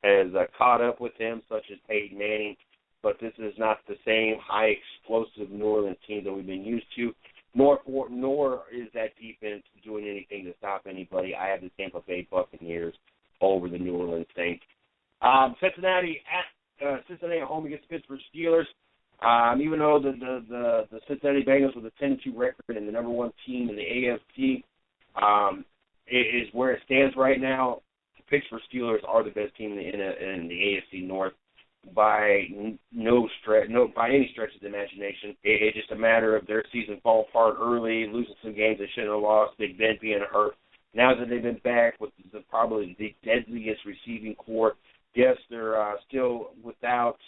has caught up with him, such as Peyton Manning, but this is not the same high-explosive New Orleans team that we've been used to, nor is that defense doing anything to stop anybody. I have the Tampa Bay Buccaneers over the New Orleans Saints. Cincinnati at home against Pittsburgh Steelers. Even though the Cincinnati Bengals with a 10-2 record and the number one team in the AFC is where it stands right now, the Pittsburgh Steelers are the best team in the AFC North by any stretch of the imagination. It's just a matter of their season falling apart early, losing some games they shouldn't have lost, Big Ben being hurt. Now that they've been back with probably the deadliest receiving core, yes, they're still without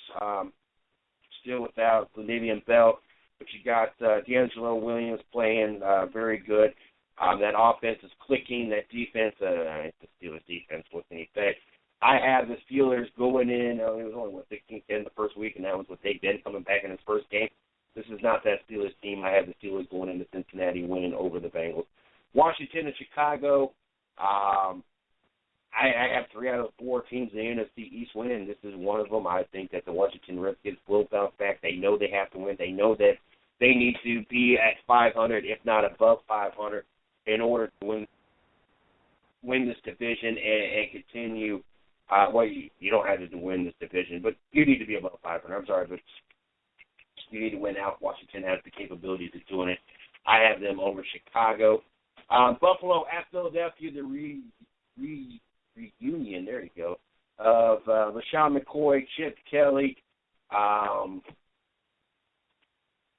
Le'Veon Bell, but you got D'Angelo Williams playing very good. That offense is clicking. That defense, the Steelers defense, what can you say? I have the Steelers going in. It was only 16-10 the first week, and that was with Big Ben coming back in his first game. This is not that Steelers team. I have the Steelers going into Cincinnati, winning over the Bengals. Washington and Chicago. I have 3 out of 4 teams in the NFC East winning. This is one of them. I think that the Washington Redskins will bounce back. They know they have to win. They know that they need to be at 500, if not above 500, in order to win this division and continue. You don't have to win this division, but you need to be above 500. I'm sorry, but you need to win out. Washington has the capabilities of doing it. I have them over Chicago. Buffalo at Philadelphia, the reunion, there you go, of LaShawn McCoy, Chip Kelly. All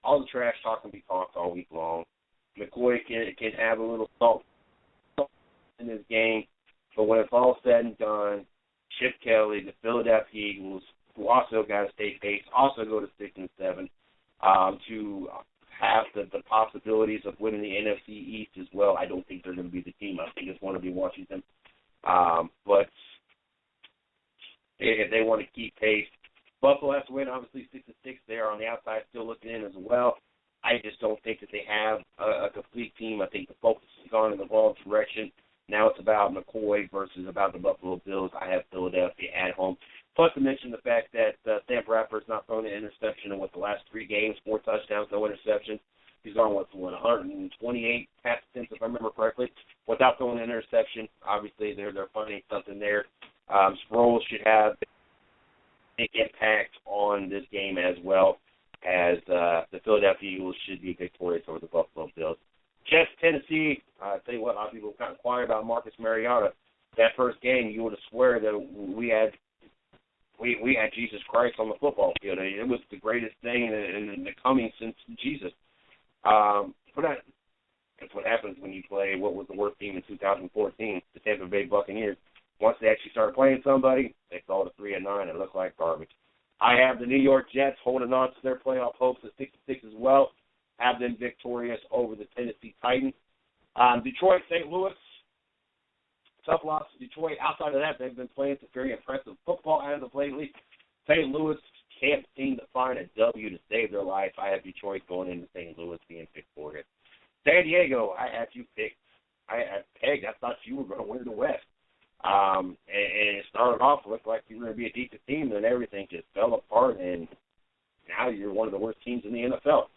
the trash talk can be talked all week long. McCoy can have a little salt in his game, but when it's all said and done, Chip Kelly, the Philadelphia Eagles, who also got to stay pace, also go to 6-7, to have the possibilities of winning the NFC East as well. I don't think they're going to be the team. I think it's going to be Washington. But if they want to keep pace, Buffalo has to win, obviously 6-6. They are on the outside still looking in as well. I just don't think that they have a complete team. I think the focus has gone in the wrong direction. Now it's about McCoy versus about the Buffalo Bills. I have Philadelphia at home. Plus, to mention the fact that Sam Bradford's not thrown an interception in the last 3 games, 4 touchdowns, no interceptions. He's on 128 pass attempts, if I remember correctly, without throwing an interception. Obviously, they're finding something there. Sproles should have a big impact on this game as well, as the Philadelphia Eagles should be victorious over the Buffalo Bills. Jets, Tennessee. I tell you what, a lot of people kind of quiet about Marcus Mariota. That first game, you would have swear that we had Jesus Christ on the football field. It was the greatest thing in the coming since Jesus. But that's what happens when you play what was the worst team in 2014, the Tampa Bay Buccaneers. Once they actually started playing somebody, they fell to 3-9 and looked like garbage. I have the New York Jets holding on to their playoff hopes at 6-6 as well. Have them victorious over the Tennessee Titans. Detroit, St. Louis, tough loss to Detroit. Outside of that, they've been playing some very impressive football as of lately. St. Louis can't seem to find a W to save their life. I have Detroit going into St. Louis being victorious. San Diego, I had you picked. I pegged. I thought you were going to win the West. And it started off, looked like you were going to be a decent team, and everything just fell apart, and now you're one of the worst teams in the NFL.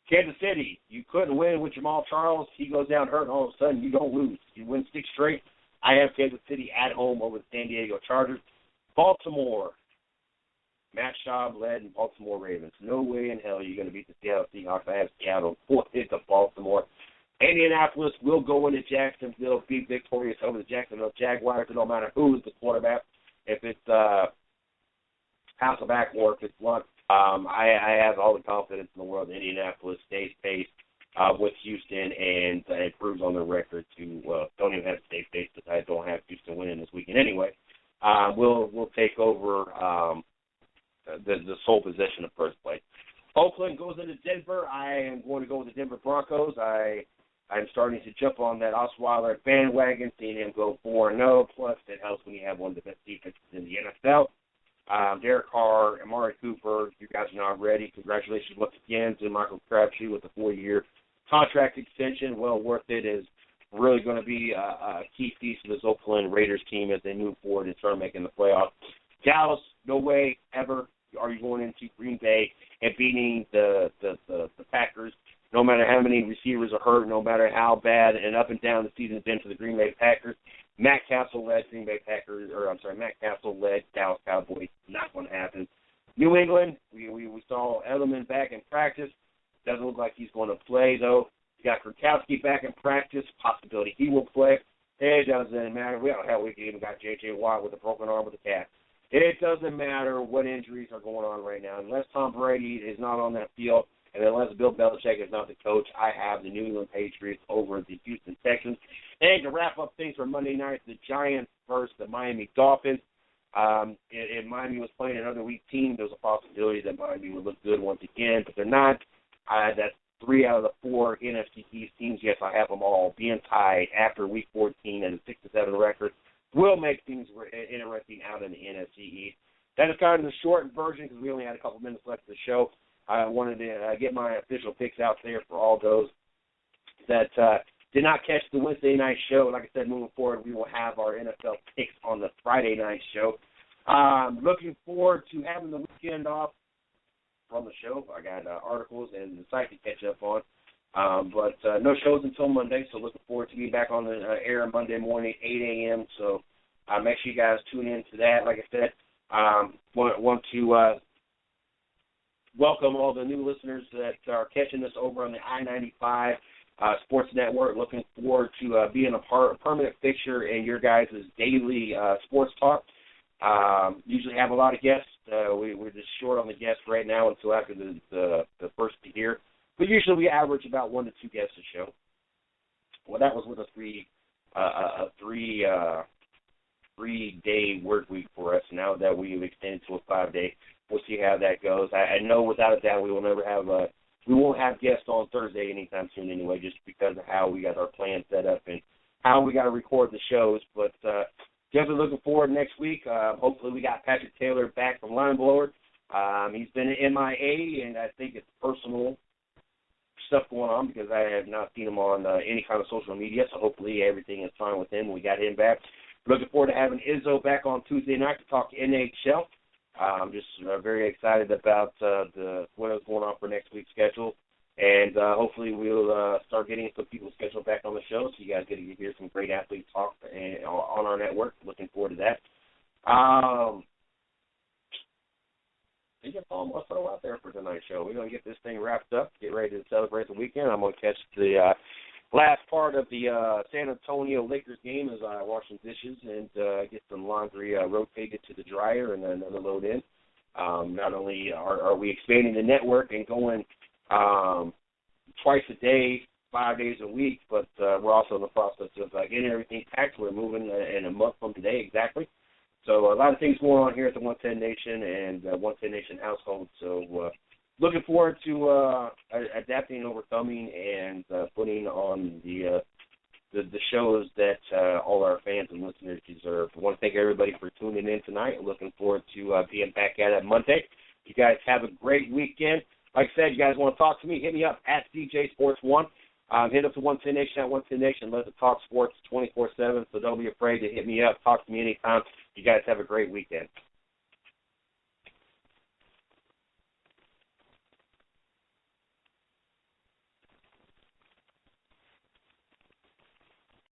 Kansas City, you couldn't win with Jamal Charles. He goes down hurt, and all of a sudden you don't lose. You win 6 straight. I have Kansas City at home over the San Diego Chargers. Baltimore, Matt Schaub led in Baltimore Ravens. No way in hell you're going to beat the Seattle Seahawks. I have Seattle 4-5 to Baltimore. Indianapolis will go into Jacksonville, be victorious over the Jacksonville Jaguars. It don't matter who is the quarterback. If it's Hasselbeck or if it's Luck, I have all the confidence in the world. Indianapolis stays pace with Houston and improves on their record to, don't even have to stay pace because I don't have Houston winning this weekend anyway. We'll take over the sole possession of first place. Oakland goes into Denver. I am going to go with the Denver Broncos. I'm starting to jump on that Osweiler bandwagon, seeing him go 4-0. Plus, it helps when you have one of the best defenses in the NFL. Derek Carr, Amari Cooper, you guys are not ready. Congratulations once again to Michael Crabtree with the 4-year contract extension. Well worth it. Is really going to be a key piece of this Oakland Raiders team as they move forward and start making the playoffs. Dallas, no way ever are you going into Green Bay and beating the Packers, no matter how many receivers are hurt, no matter how bad and up and down the season's been for the Green Bay Packers. Matt Castle led Dallas Cowboys. Not going to happen. New England, we saw Edelman back in practice. Doesn't look like he's going to play, though. You got Kurkowski back in practice. Possibility he will play. It doesn't matter. We even got J.J. Watt with a broken arm with a cast. It doesn't matter what injuries are going on right now. Unless Tom Brady is not on that field, and unless Bill Belichick is not the coach, I have the New England Patriots over the Houston Texans. And to wrap up things for Monday night, the Giants versus the Miami Dolphins. If Miami was playing another weak team, there was a possibility that Miami would look good once again, but they're not. That's 3 out of the 4 NFC East teams. Yes, I have them all being tied after Week 14 and a 6-7 record. Will make things interesting out in the NFC East. That is kind of the shortened version because we only had a couple minutes left of the show. I wanted to get my official picks out there for all those that did not catch the Wednesday night show. Like I said, moving forward, we will have our NFL picks on the Friday night show. Looking forward to having the weekend off from the show. I got articles and the site to catch up on. But no shows until Monday, so looking forward to being back on the air Monday morning, 8 a.m. So make sure you guys tune in to that. Like I said, want to welcome all the new listeners that are catching us over on the I-95 Sports Network. Looking forward to being a permanent fixture in your guys' daily sports talk. Usually have a lot of guests. We're just short on the guests right now until after the first of the year. But usually we average about 1 to 2 guests a show. Well, that was with a three-day work week for us. Now that we've extended to a 5-day, we'll see how that goes. I know without a doubt we won't have guests on Thursday anytime soon anyway, just because of how we got our plan set up and how we got to record the shows. But definitely looking forward next week. Hopefully we got Patrick Taylor back from Line Blower. He's been in MIA, and I think it's personal stuff going on because I have not seen him on any kind of social media, so hopefully everything is fine with him. We got him back. Looking forward to having Izzo back on Tuesday night to talk NHL. I'm just very excited about what is going on for next week's schedule, and hopefully we'll start getting some people scheduled back on the show so you guys get to hear some great athletes talk on our network. Looking forward to that. I think that's all I'm going to throw out there for tonight's show. We're going to get this thing wrapped up, get ready to celebrate the weekend. I'm going to catch the last part of the San Antonio Lakers game as I wash some dishes and get some laundry rotated to the dryer and then another load in. Not only are we expanding the network and going twice a day, 5 days a week, but we're also in the process of getting everything packed. We're moving in a month from today exactly. So a lot of things going on here at the 110 Nation and 110 Nation household. So looking forward to adapting and overcoming and putting on the shows that all our fans and listeners deserve. I want to thank everybody for tuning in tonight. Looking forward to being back at it Monday. You guys have a great weekend. Like I said, you guys want to talk to me, hit me up at CJ Sports 1. Hit up the 110 Nation at 110 Nation. Let's talk sports 24/7, so don't be afraid to hit me up. Talk to me anytime. You guys have a great weekend.